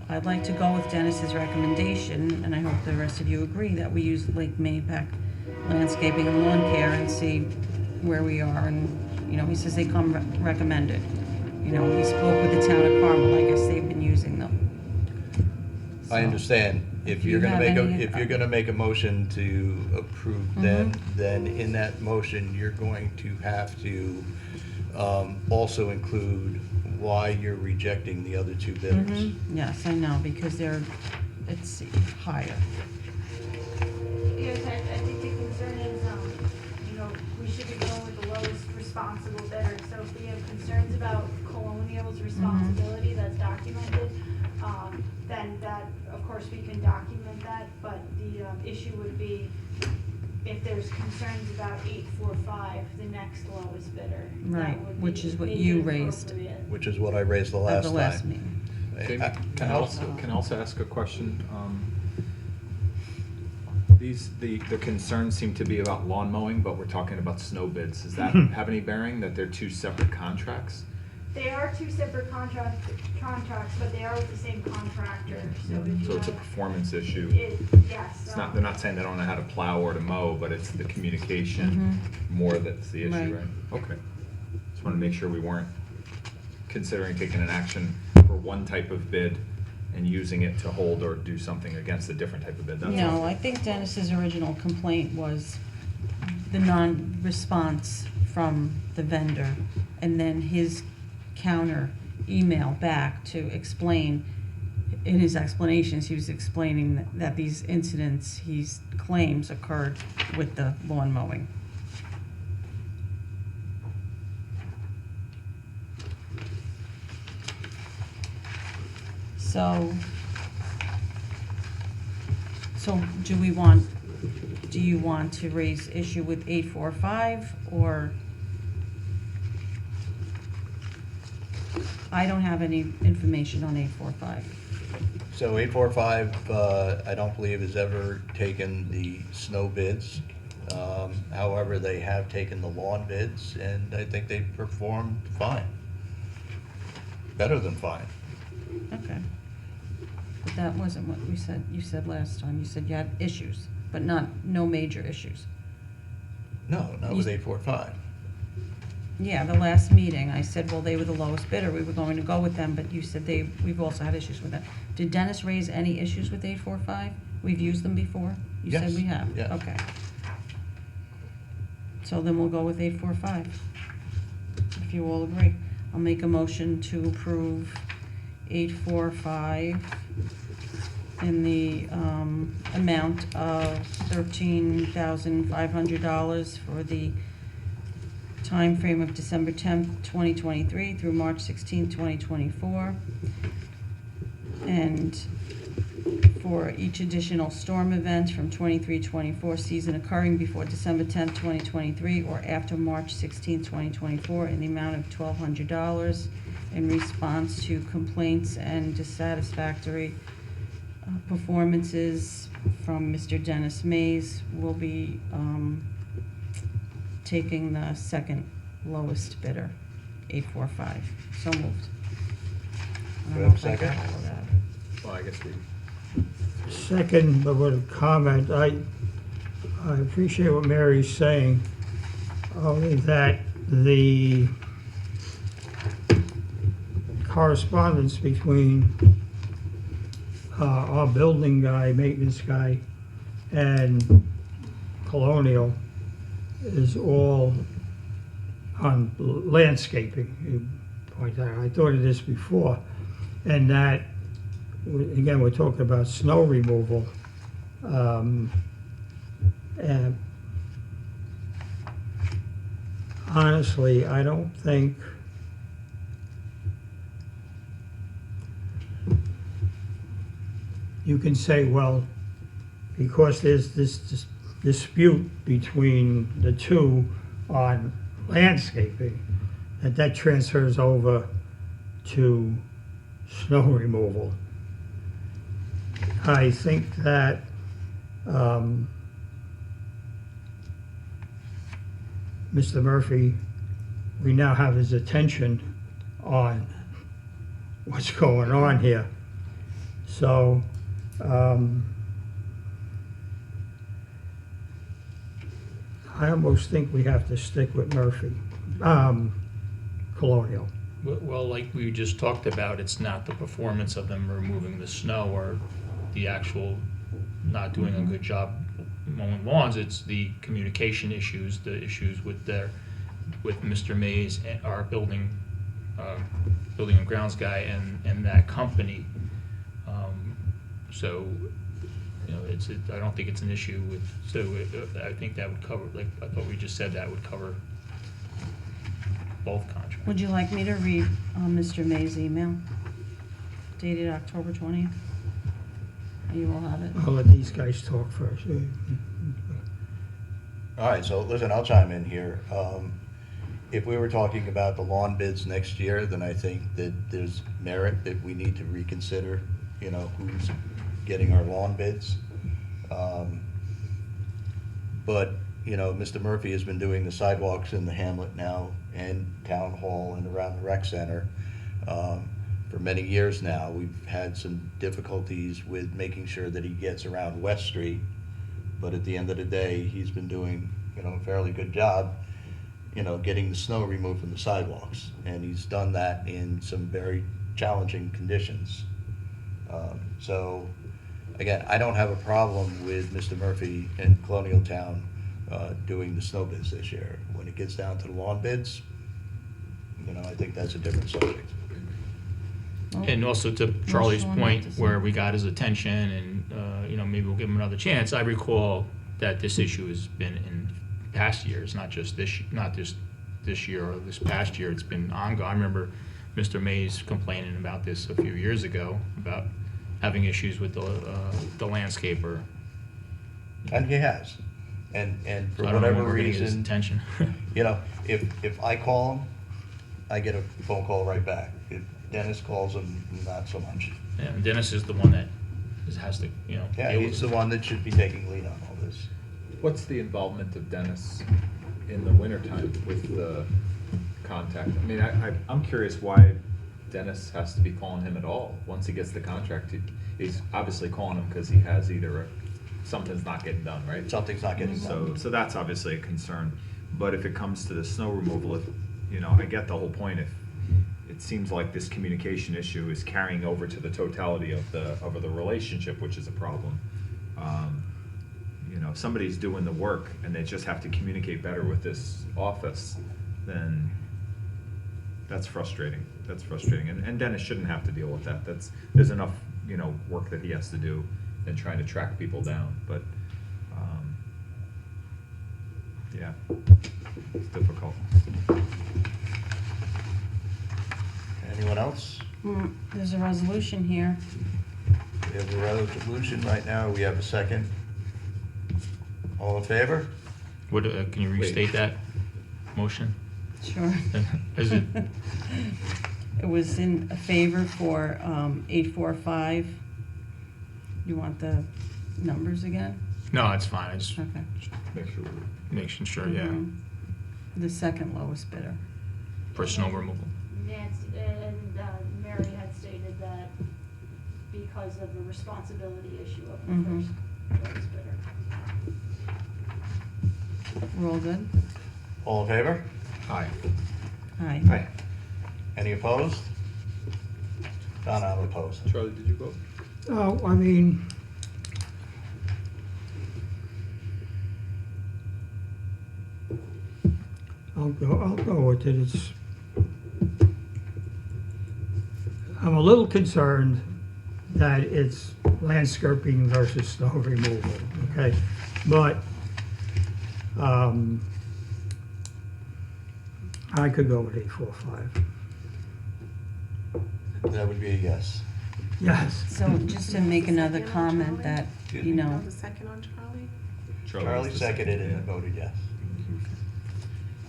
go with Dennis's recommendation, and I hope the rest of you agree, that we use Lake Maypac Landscaping and Lawn Care and see where we are. And, he says they come recommended. He spoke with the town of Carmel. I guess they've been using them. I understand. If Do you're you gonna have make a motion to approve, then in that motion, you're going to have to also include why you're rejecting the other two bidders. Yes, I know, because it's higher. Yes, I think the concern is, we should be going with the lowest responsible bidder. So if we have concerns about Colonial's responsibility that's documented, then that, of course, we can document that. But the issue would be if there's concerns about 845, the next lowest bidder. Right, which is what you raised Which is what I raised the at last the last time. meeting. Jamie, can I also ask a question? The concerns seem to be about lawn mowing, but we're talking about snow bids. Does that have any bearing, that they're two separate contracts? They are two separate contracts, but they are with the same contractor. So So it's a performance issue. Yes. They're not saying they don't know how to plow or to mow, but it's the communication more that's the issue, Right. right? Okay. Just want to make sure we weren't considering taking an action for one type of bid and using it to hold or do something against a different type of bid. That's all. No, I think Dennis's original complaint was the non-response from the vendor, and then his counter email back to explain, in his explanations, he was explaining that these incidents he claims occurred with the lawn mowing. So do you want to raise issue with 845, or? I don't have any information on 845. So 845, I don't believe has ever taken the snow bids. However, they have taken the lawn bids, and I think they performed fine. Better than fine. Okay. But that wasn't what you said last time. You said you had issues, but no major issues. No, not with 845. Yeah, the last meeting, I said, well, they were the lowest bidder, we were going to go with them, but you said we've also had issues with them. Did Dennis raise any issues with 845? We've used them before? You said Yes, we have? yeah. Okay. So then we'll go with 845, if you all agree. I'll make a motion to approve 845 in the amount of $13,500 for the time frame of December 10th, 2023 through March 16th, 2024. And for each additional storm event from 23-24 season occurring before December 10th, 2023 or after March 16th, 2024 in the amount of $1,200 in response to complaints and dissatisfactory performances from Mr. Dennis Mays. Will be taking the second lowest bidder, 845. So moved. I Do we don't know have a if I got second? all of that. Well, I guess we, Second, but with a comment, I appreciate what Mary's saying, only that the correspondence between our building guy, maintenance guy, and Colonial is all on landscaping. You point out, I thought of this before, and that, again, we're talking about snow removal. And honestly, I don't think you can say, well, because there's this dispute between the two on landscaping, that transfers over to snow removal. I think that Mr. Murphy, we now have his attention on what's going on here. So I almost think we have to stick with Murphy, Colonial. Well, like we just talked about, it's not the performance of them removing the snow or the actual not doing a good job mowing lawns. It's the communication issues, the issues with Mr. Mays, and our building and grounds guy, and that company. So, you know, I don't think it's an issue with. So I think that would cover. Like I thought we just said, that would cover both contracts. Would you like me to read Mr. May's email dated October 20th? You will have it. I'll let these guys talk first. All right, so listen, I'll chime in here. If we were talking about the lawn bids next year, then I think that there's merit that we need to reconsider, you know, who's getting our lawn bids. But, you know, Mr. Murphy has been doing the sidewalks in the hamlet now and town hall and around the rec center for many years now. We've had some difficulties with making sure that he gets around West Street, but at the end of the day, he's been doing, you know, a fairly good job, you know, getting the snow removed from the sidewalks, and he's done that in some very challenging conditions. So, again, I don't have a problem with Mr. Murphy and Colonial Town doing the snow bids this year. When it gets down to the lawn bids, you know, I think that's a different subject. And also to Charlie's Sean point, have to say? where we got his attention and, you know, maybe we'll give him another chance. I recall that this issue has been in past years, not just this year or this past year. It's been ongoing. I remember Mr. Mays complaining about this a few years ago, about having issues with the landscaper. And he has. And for So I don't know when whatever we're getting his reason, attention. you know, if I call him, I get a phone call right back. Dennis calls him not so much. Yeah, and Dennis is the one that has to, Yeah, deal he's the with one that should be taking lead on all this. What's the involvement of Dennis in the wintertime with the contact? I mean, I'm curious why Dennis has to be calling him at all. Once he gets the contract, he's obviously calling him because he has either something's not getting done, right? Something's not getting done. So that's obviously a concern. But if it comes to the snow removal, I get the whole point. If it seems like this communication issue is carrying over to the totality of the relationship, which is a problem. If somebody's doing the work and they just have to communicate better with this office, then that's frustrating. That's frustrating. And Dennis shouldn't have to deal with that. There's enough, work that he has to do than trying to track people down. But, yeah, it's difficult. Anyone else? There's a resolution here. We have a resolution right now. We have a second. All in favor? What, can you restate that motion? Sure. Is it, It was in favor for 845. You want the numbers again? no, it's fine, I just Okay. Make sure. making sure, yeah, Mhm. The second lowest bidder. for snow removal. Nancy and Mary had stated that because of the responsibility issue of the Mhm. first lowest bidder. We're all good? All in favor? Aye. Aye. Aye. Any opposed? None, I'm opposed. Charlie, did you vote? Oh, I mean, I'll go with it. I'm a little concerned that it's landscaping versus snow removal, okay? But, I could go with 845. That would be a yes. Yes. So just to make another comment that, Excuse you me? know, The second on Charlie? Charlie seconded it and voted yes.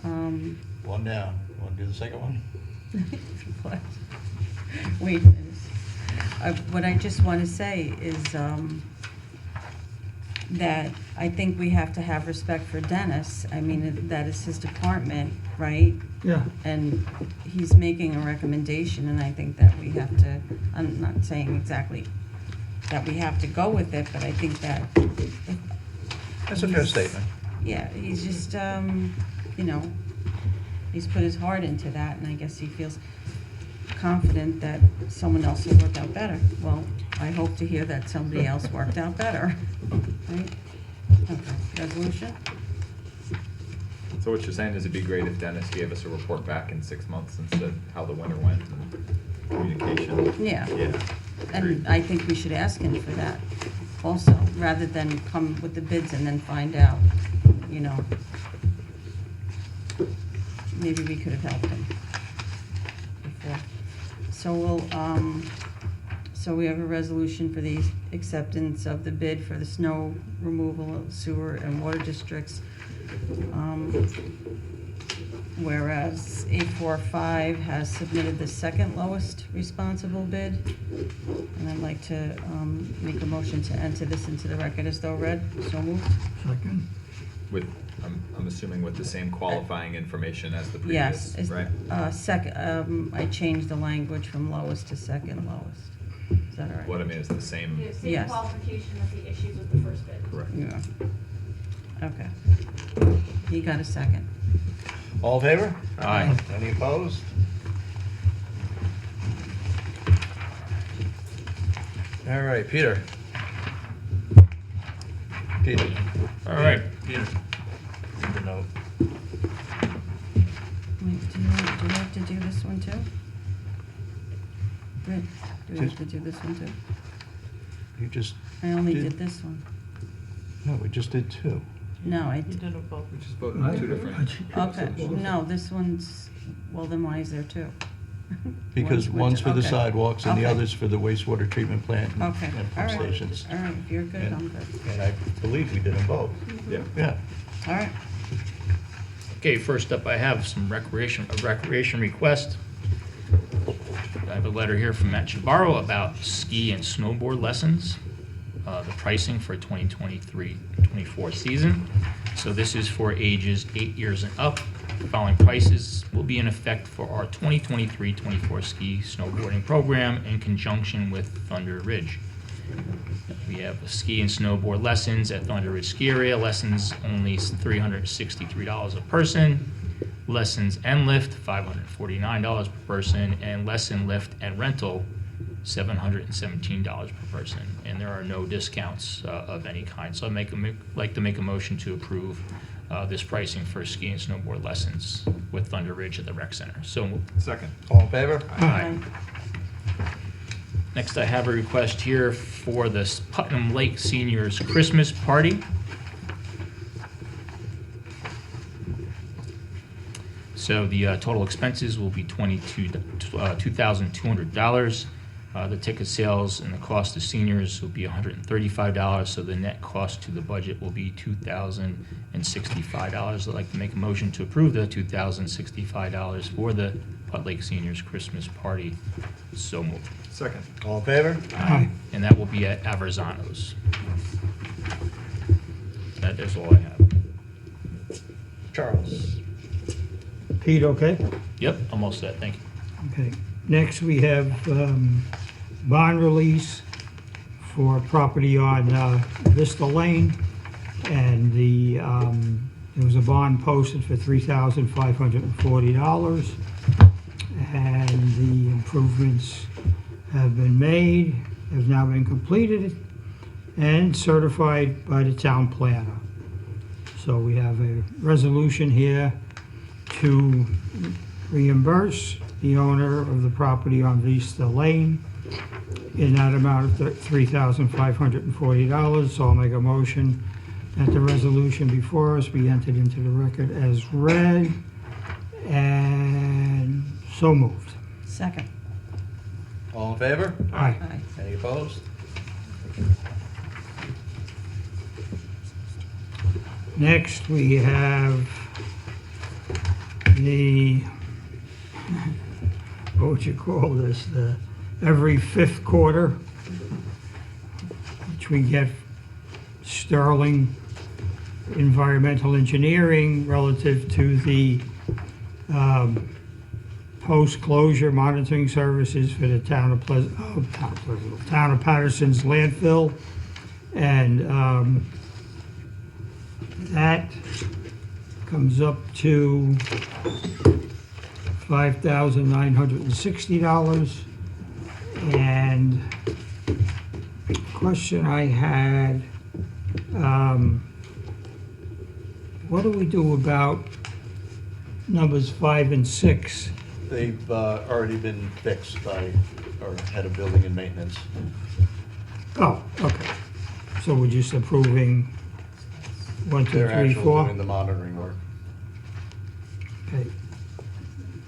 One down. Want to do the second one? what? Wait, what I just want to say is that I think we have to have respect for Dennis. I mean, that is his department, right? Yeah. And he's making a recommendation, and I think that we have to, I'm not saying exactly that we have to go with it, but I think that. That's a fair statement. Yeah, he's just, he's put his heart into that, and I guess he feels confident that someone else will work out better. Well, I hope to hear that somebody else worked out better, right? Okay, resolution? So what you're saying is it'd be great if Dennis gave us a report back in 6 months and said how the winter went and communication. Yeah. Yeah. And I think we should ask him for that also, rather than come with the bids and then find out, maybe we could have helped him before. So so we have a resolution for the acceptance of the bid for the snow removal, sewer and water districts. Whereas 845 has submitted the second lowest responsible bid. And I'd like to make a motion to enter this into the record as though read. So moved. Second. With, I'm assuming with the same qualifying information as the Yes. previous, right? Second, I changed the language from lowest to second lowest. Is that all right? What I mean is the same, The same Yes. qualification of the issues with the first bid. correct. Yeah. Okay. You got a second. All in favor? Aye. Any opposed? All right, Peter. Peter. All right, Peter. Read the note. Wait, do we have to do this one too? Rick, do we have to do this one too? You just, I only Did- did this one. no, we just did two. No, I You did. did a vote. We just voted on two different. Okay, no, this one's, well, then why is there two? Because one's for the okay. sidewalks and the Okay. other's for the wastewater treatment plant and Okay, and all pump right. stations. All right, if you're good, And- I'm good. And I believe we did them both. Yeah. Yeah. All right. okay, first up, I have some a recreation request. I have a letter here from Matt Chavarro about ski and snowboard lessons, the pricing for 2023-24 season. So this is for ages 8 years and up. The following prices will be in effect for our 2023-24 ski snowboarding program in conjunction with Thunder Ridge. We have ski and snowboard lessons at Thunder Ridge Ski Area. Lessons only $363 a person. Lessons and lift, $549 per person, and lesson, lift, and rental, $717 per person. And there are no discounts of any kind. So I'd like to make a motion to approve this pricing for ski and snowboard lessons with Thunder Ridge at the rec center. So moved. Second. All in favor? Aye. Next, I have a request here for the Putnam Lake Seniors Christmas Party. So the total expenses will be $2,200. The ticket sales and the cost to seniors will be $135, so the net cost to the budget will be $2,065. I'd like to make a motion to approve the $2,065 for the Putt Lake Seniors Christmas Party. So moved. Second. All in favor? Aye. And that will be at Averzano's. That is all I have. Charles? Pete, okay? Yep, I'm all set, thank you. Okay. Next, we have bond release for property on Vista Lane. And there was a bond posted for $3,540. And the improvements have been made, have now been completed, and certified by the town planner. So we have a resolution here to reimburse the owner of the property on Vista Lane in that amount of $3,540. So I'll make a motion that the resolution before us be entered into the record as read, and so moved. Second. All in favor? Aye. Aye. Any opposed? Next, we have the, what would you call this, the every fifth quarter, which we get Sterling Environmental Engineering relative to the post-closure monitoring services for the town of town of Patterson's landfill. And that comes up to $5,960. And the question I had, what do we do about numbers 5 and 6? They've already been fixed by our head of building and maintenance. Oh, okay. So we're just approving 1, 2, They're 3, actually 4? doing the monitoring work. Okay.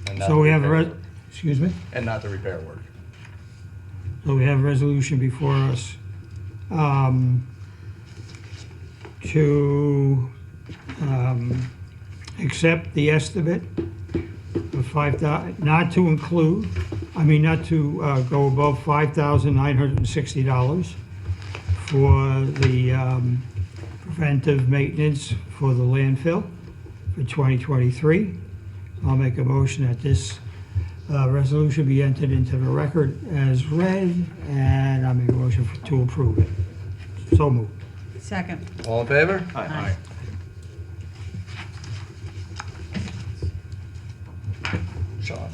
And not So the we have repair a, work. excuse me? And not the repair work. So we have a resolution before us to accept the estimate of 5,000, not to include, not to go above $5,960 for the preventive maintenance for the landfill for 2023. I'll make a motion that this resolution be entered into the record as read, and I'll make a motion to approve it. So moved. Second. All in favor? Aye. Sean?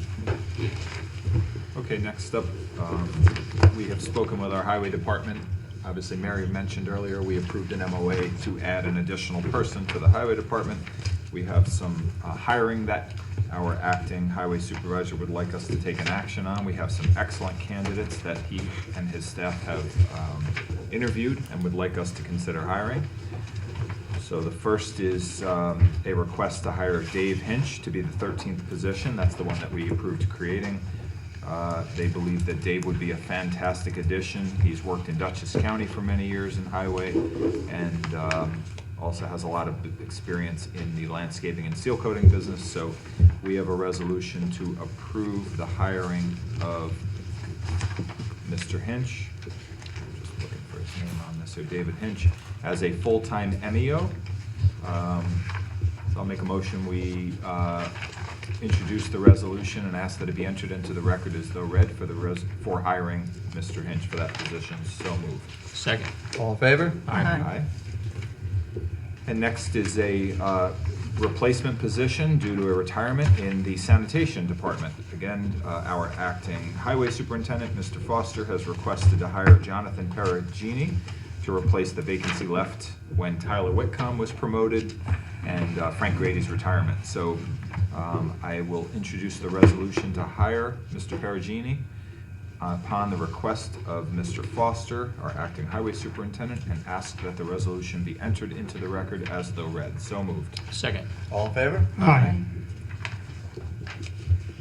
Okay, next up, we have spoken with our highway department. Obviously, Mary mentioned earlier, we approved an MOA to add an additional person to the highway department. We have some hiring that our acting highway supervisor would like us to take an action on. We have some excellent candidates that he and his staff have interviewed and would like us to consider hiring. So the first is a request to hire Dave Hinch to be the 13th position. That's the one that we approved creating. They believe that Dave would be a fantastic addition. He's worked in Dutchess County for many years in highway, and also has a lot of experience in the landscaping and seal coating business. So we have a resolution to approve the hiring of Mr. Hinch, just looking for his name on this here, David Hinch, as a full-time MEO. So I'll make a motion, we introduce the resolution and ask that it be entered into the record as though read for hiring Mr. Hinch for that position. So moved. Second. All in favor? Aye. And next is a replacement position due to a retirement in the sanitation department. Again, our acting highway superintendent, Mr. Foster, has requested to hire Jonathan Perugini to replace the vacancy left when Tyler Whitcomb was promoted and Frank Grady's retirement. So I will introduce the resolution to hire Mr. Perugini upon the request of Mr. Foster, our acting highway superintendent, and ask that the resolution be entered into the record as though read. So moved. Second. All in favor? Aye.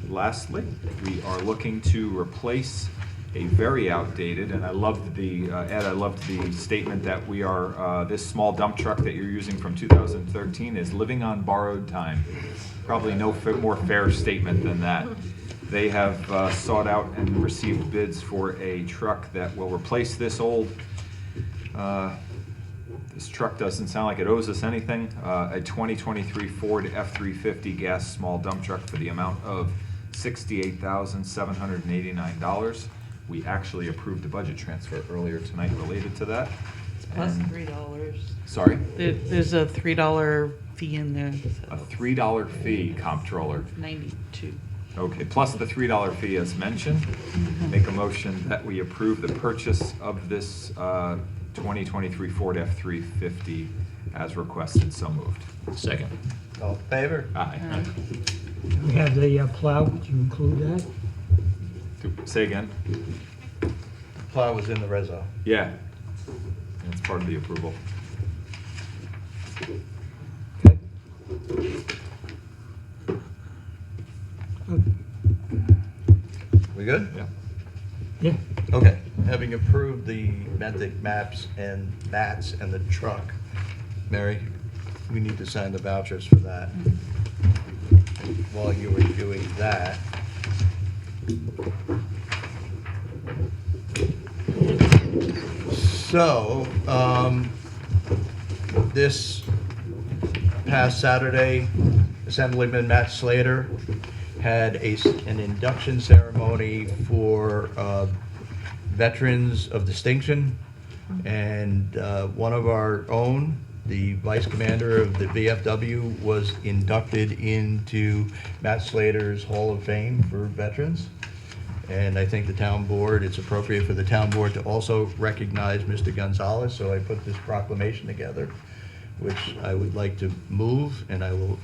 Lastly, we are looking to replace a very outdated, and I loved the, Ed, I loved the statement that we are, this small dump truck that you're using from 2013 is living on borrowed time. Probably no more fair statement than that. They have sought out and received bids for a truck that will replace this old, this truck doesn't sound like it owes us anything, a 2023 Ford F-350 gas small dump truck for the amount of $68,789. We actually approved a budget transfer earlier tonight related to that. Plus And- $3. Sorry? There's a $3 fee in there. A $3 fee, comptroller. 92. Okay, plus the $3 fee as mentioned. Make a motion that we approve the purchase of this 2023 Ford F-350 as requested. So moved. Second. All in favor? Aye. We have the plow, did you include that? Say again? Plow was in the reso. Yeah. That's part of the approval. Okay. We good? Yeah. Yeah, Okay, having approved the Ventic maps and mats and the truck, Mary, we need to sign the vouchers for that. While you were doing that, so, this past Saturday, Assemblyman Matt Slater had an induction ceremony for veterans of distinction, and one of our own, the vice commander of the VFW, was inducted into Matt Slater's Hall of Fame for veterans. And I think the town board, it's appropriate for the town board to also recognize Mr. Gonzalez, so I put this proclamation together, which I would like to move, and I will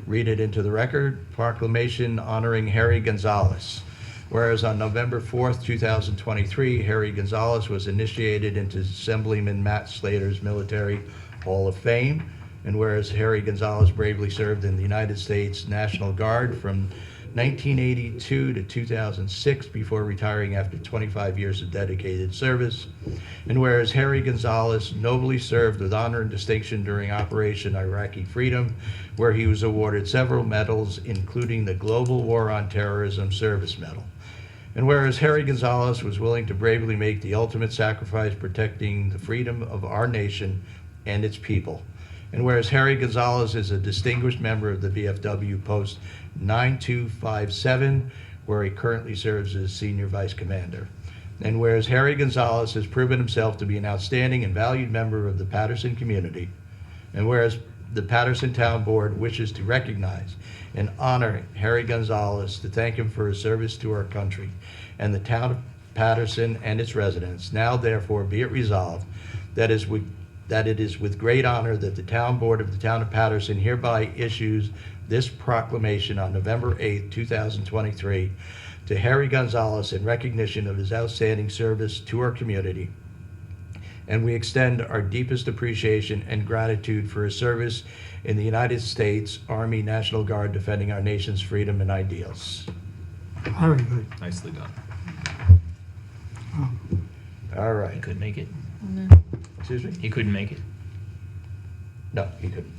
read it into the record. Proclamation honoring Harry Gonzalez. Whereas on November 4th, 2023, Harry Gonzalez was initiated into Assemblyman Matt Slater's Military Hall of Fame. And whereas Harry Gonzalez bravely served in the United States National Guard from 1982 to 2006 before retiring after 25 years of dedicated service. And whereas Harry Gonzalez nobly served with honor and distinction during Operation Iraqi Freedom, where he was awarded several medals, including the Global War on Terrorism Service Medal. And whereas Harry Gonzalez was willing to bravely make the ultimate sacrifice protecting the freedom of our nation and its people. And whereas Harry Gonzalez is a distinguished member of the VFW Post 9257, where he currently serves as Senior Vice Commander. And whereas Harry Gonzalez has proven himself to be an outstanding and valued member of the Patterson community, and whereas the Patterson Town Board wishes to recognize and honor Harry Gonzalez, to thank him for his service to our country and the town of Patterson and its residents, now therefore be it resolved that it is with great honor that the Town Board of the Town of Patterson hereby issues this proclamation on November 8th, 2023, to Harry Gonzalez in recognition of his outstanding service to our community. And we extend our deepest appreciation and gratitude for his service in the United States Army National Guard, defending our nation's freedom and ideals. very good. Nicely done. All He right. couldn't make it. Excuse me? He couldn't make it. No, he couldn't.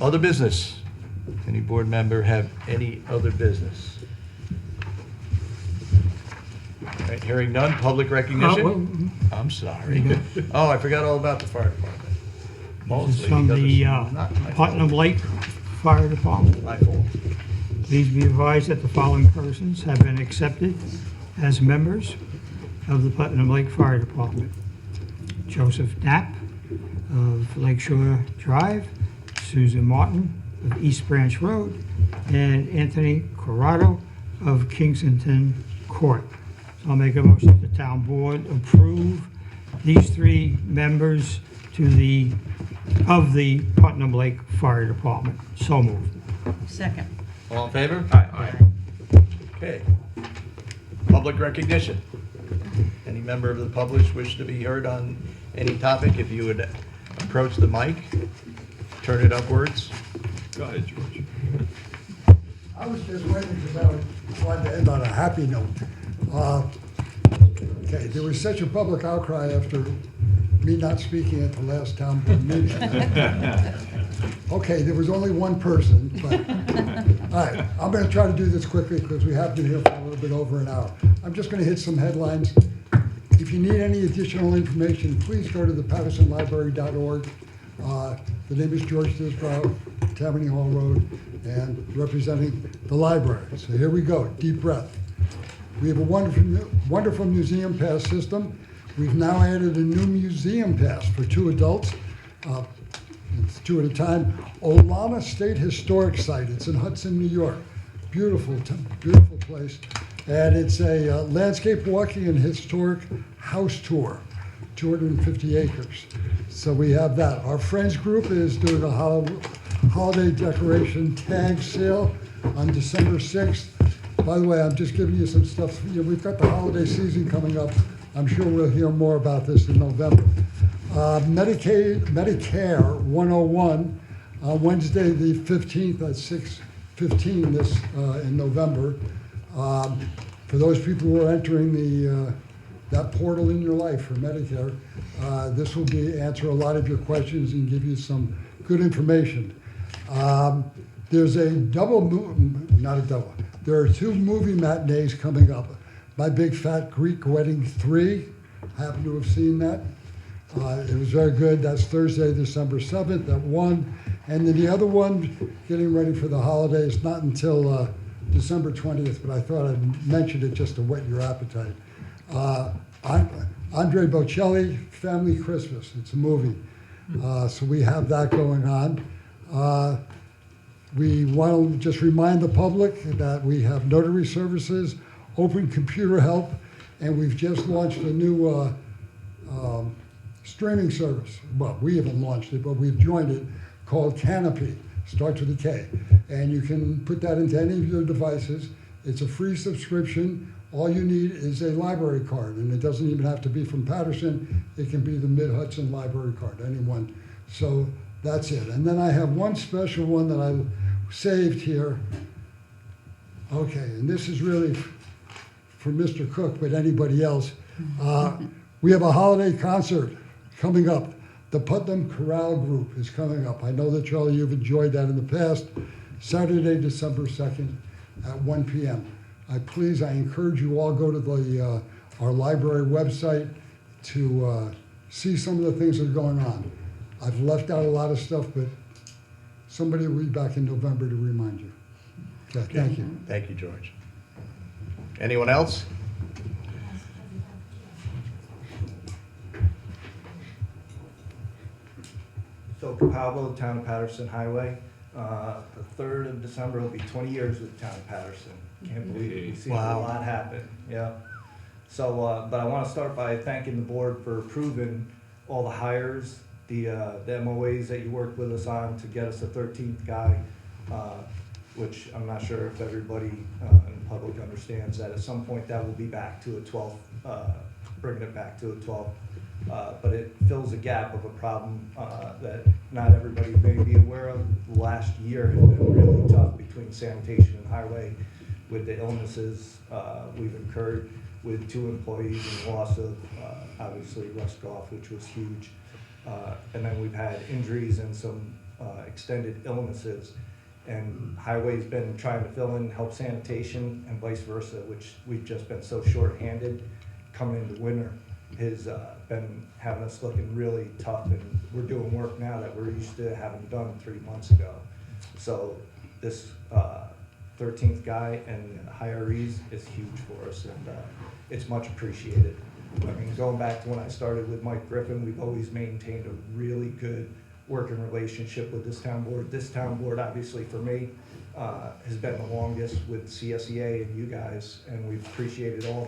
Other business. Any board member have any other business? All right, hearing none, public recognition? I'm sorry. Oh, I forgot all about the fire department. This is Mostly from because the it's not my Putnam fault. Lake Fire Department. My fault. Please be advised that the following persons have been accepted as members of the Putnam Lake Fire Department. Joseph Knapp of Lakeshore Drive, Susan Martin of East Branch Road, and Anthony Corrado of Kingston Court. So I'll make a motion that the town board approve these three members of the Putnam Lake Fire Department. So moved. Second. All in favor? Aye. Okay. Public recognition. Any member of the public wish to be heard on any topic, if you would approach the mic, turn it upwards. Go ahead, George. I was just waiting because I wanted to end on a happy note. Okay, there was such a public outcry after me not speaking at the last town board meeting. Okay, there was only one person, but, all right, I'm gonna try to do this quickly because we have been here for a little bit over an hour. I'm just gonna hit some headlines. If you need any additional information, please go to the pattersonlibrary.org. The name is George Disbrow, Tammany Hall Road, and representing the library. So here we go, deep breath. We have a wonderful museum pass system. We've now added a new museum pass for 2 adults. It's 2 at a time. Olama State Historic Site. It's in Hudson, New York. Beautiful place. And it's a landscape walking and historic house tour, 250 acres. So we have that. Our Friends group is doing a holiday decoration tag sale on December 6th. By the way, I'm just giving you some stuff. You know, we've got the holiday season coming up. I'm sure we'll hear more about this in November. Medicare 101 on Wednesday the 15th at 6:15 in November. For those people who are entering that portal in your life for Medicare, this will answer a lot of your questions and give you some good information. There's there are 2 movie matinees coming up. My Big Fat Greek Wedding 3, I happen to have seen that. It was very good. That's Thursday, December 7th at 1. And then the other one, getting ready for the holidays, not until December 20th, but I thought I'd mention it just to whet your appetite. Andre Bocelli, Family Christmas. It's a movie. So we have that going on. We want to just remind the public that we have notary services, open computer help, and we've just launched a new streaming service. Well, we haven't launched it, but we've joined it, called Canopy, starts with a K. And you can put that into any of your devices. It's a free subscription. All you need is a library card, and it doesn't even have to be from Patterson. It can be the Mid-Hudson library card, anyone. So that's it. And then I have one special one that I saved here. Okay, and this is really for Mr. Cook, but anybody else. We have a holiday concert coming up. The Putnam Chorale Group is coming up. I know that Charlie, you've enjoyed that in the past. Saturday, December 2nd at 1 p.m. I encourage you all go to our library website to see some of the things that are going on. I've left out a lot of stuff, but somebody will be back in November to remind you. Okay, thank you. Thank you, George. Anyone else? Phil Capalbo, Town of Patterson Highway. The 3rd of December will be 20 years with the Town of Patterson. Can't believe it. We've seen a lot happen. Yeah. So, but I want to start by thanking the board for approving all the hires, the MOAs that you worked with us on to get us a 13th guy, which I'm not sure if everybody in the public understands that at some point that will be back to a 12th, bringing it back to a 12th. But it fills a gap of a problem that not everybody may be aware of. Last year has been really tough between sanitation and highway with the illnesses we've incurred with 2 employees and the loss of obviously Russ Goff, which was huge. And then we've had injuries and some extended illnesses. And highway's been trying to fill in, help sanitation and vice versa, which we've just been so short-handed coming into winter. Has been having us looking really tough, and we're doing work now that we're used to having done 3 months ago. So this 13th guy and hirees is huge for us, and it's much appreciated. I mean, going back to when I started with Mike Griffin, we've always maintained a really good working relationship with this town board. This town board, obviously for me, has been the longest with CSEA and you guys, and we've appreciated all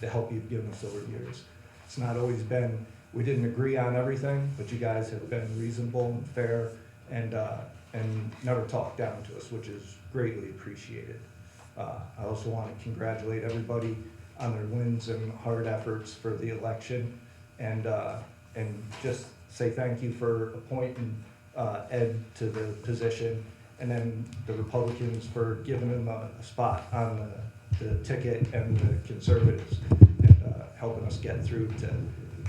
the help you've given us over the years. It's not always been, we didn't agree on everything, but you guys have been reasonable and fair and never talked down to us, which is greatly appreciated. I also want to congratulate everybody on their wins and hard efforts for the election, and just say thank you for appointing Ed to the position, and then the Republicans for giving him a spot on the ticket, and the Conservatives, and helping us get through to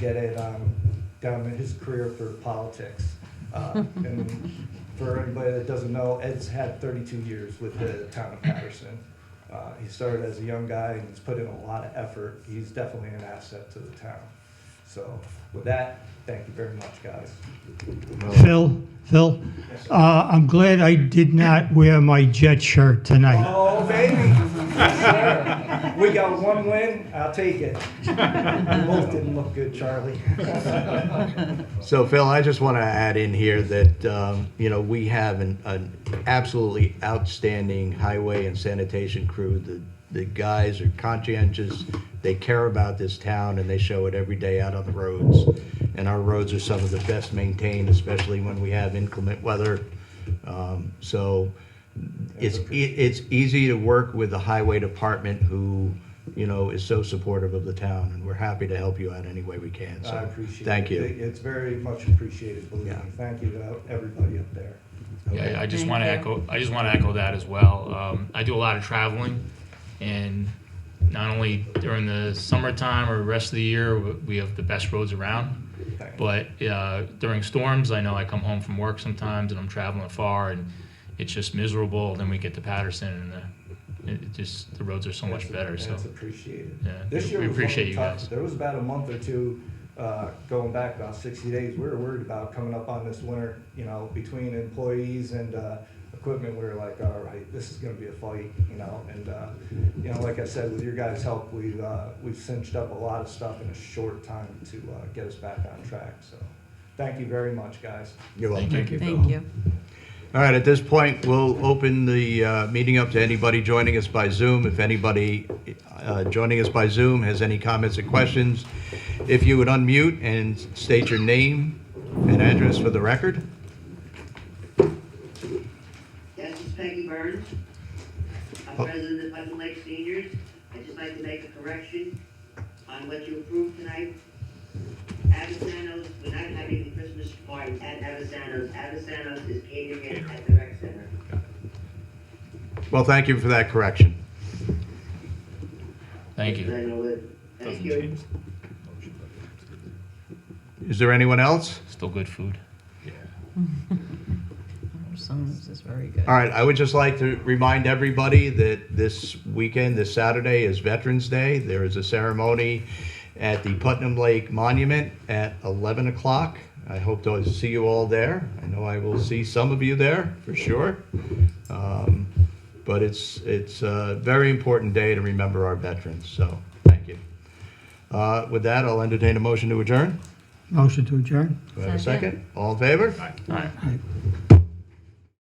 get Ed down in his career for politics. And for anybody that doesn't know, Ed's had 32 years with the town of Patterson. He started as a young guy and he's put in a lot of effort. He's definitely an asset to the town. So with that, thank you very much, guys. Phil, I'm glad I did not wear my Jet shirt tonight. Oh, baby. Yes, sir. We got one win. I'll take it. We both didn't look good, Charlie. So Phil, I just want to add in here that, we have an absolutely outstanding highway and sanitation crew. The guys are conscientious, they care about this town, and they show it every day out on the roads. And our roads are some of the best maintained, especially when we have inclement weather. So it's easy to work with the highway department who, is so supportive of the town, and we're happy to help you out any way we can. So I appreciate it. thank you. It's very much appreciated, believe me. Thank you to everybody up there. Yeah, I just Thank want to you. echo that as well. I do a lot of traveling, and not only during the summertime or the rest of the year, we have the best roads around. But during storms, I know I come home from work sometimes and I'm traveling far and it's just miserable. Then we get to Patterson and the roads are so much better. So That's appreciated. Yeah, This year we was appreciate really you tough. guys. There was about a month or two going back about 60 days. We were worried about coming up on this winter, between employees and equipment. We were like, all right, this is going to be a fight, and like I said, with your guys' help, we've cinched up a lot of stuff in a short time to get us back on track. So, thank you very much, guys. You're welcome. Thank you. Thank you. All right, at this point, we'll open the meeting up to anybody joining us by Zoom. If anybody joining us by Zoom has any comments or questions, if you would unmute and state your name and address for the record. Yes, it's Peggy Burns. I'm president of Putnam Lake Seniors. I'd just like to make a correction on what you approved tonight. Avisanos, we're not having the Christmas party at Avisanos. Avisanos is catering it at the rec center. Well, thank you for that correction. thank you. I know it. Thank you. Is there anyone else? Still good food. Sons is very good. All right, I would just like to remind everybody that this weekend, this Saturday, is Veterans Day. There is a ceremony at the Putnam Lake Monument at 11 o'clock. I hope to see you all there. I know I will see some of you there, for sure. But it's a very important day to remember our veterans, so thank you. With that, I'll entertain a motion to adjourn. Motion to adjourn? Do I have a second? All in favor? All right. Aye.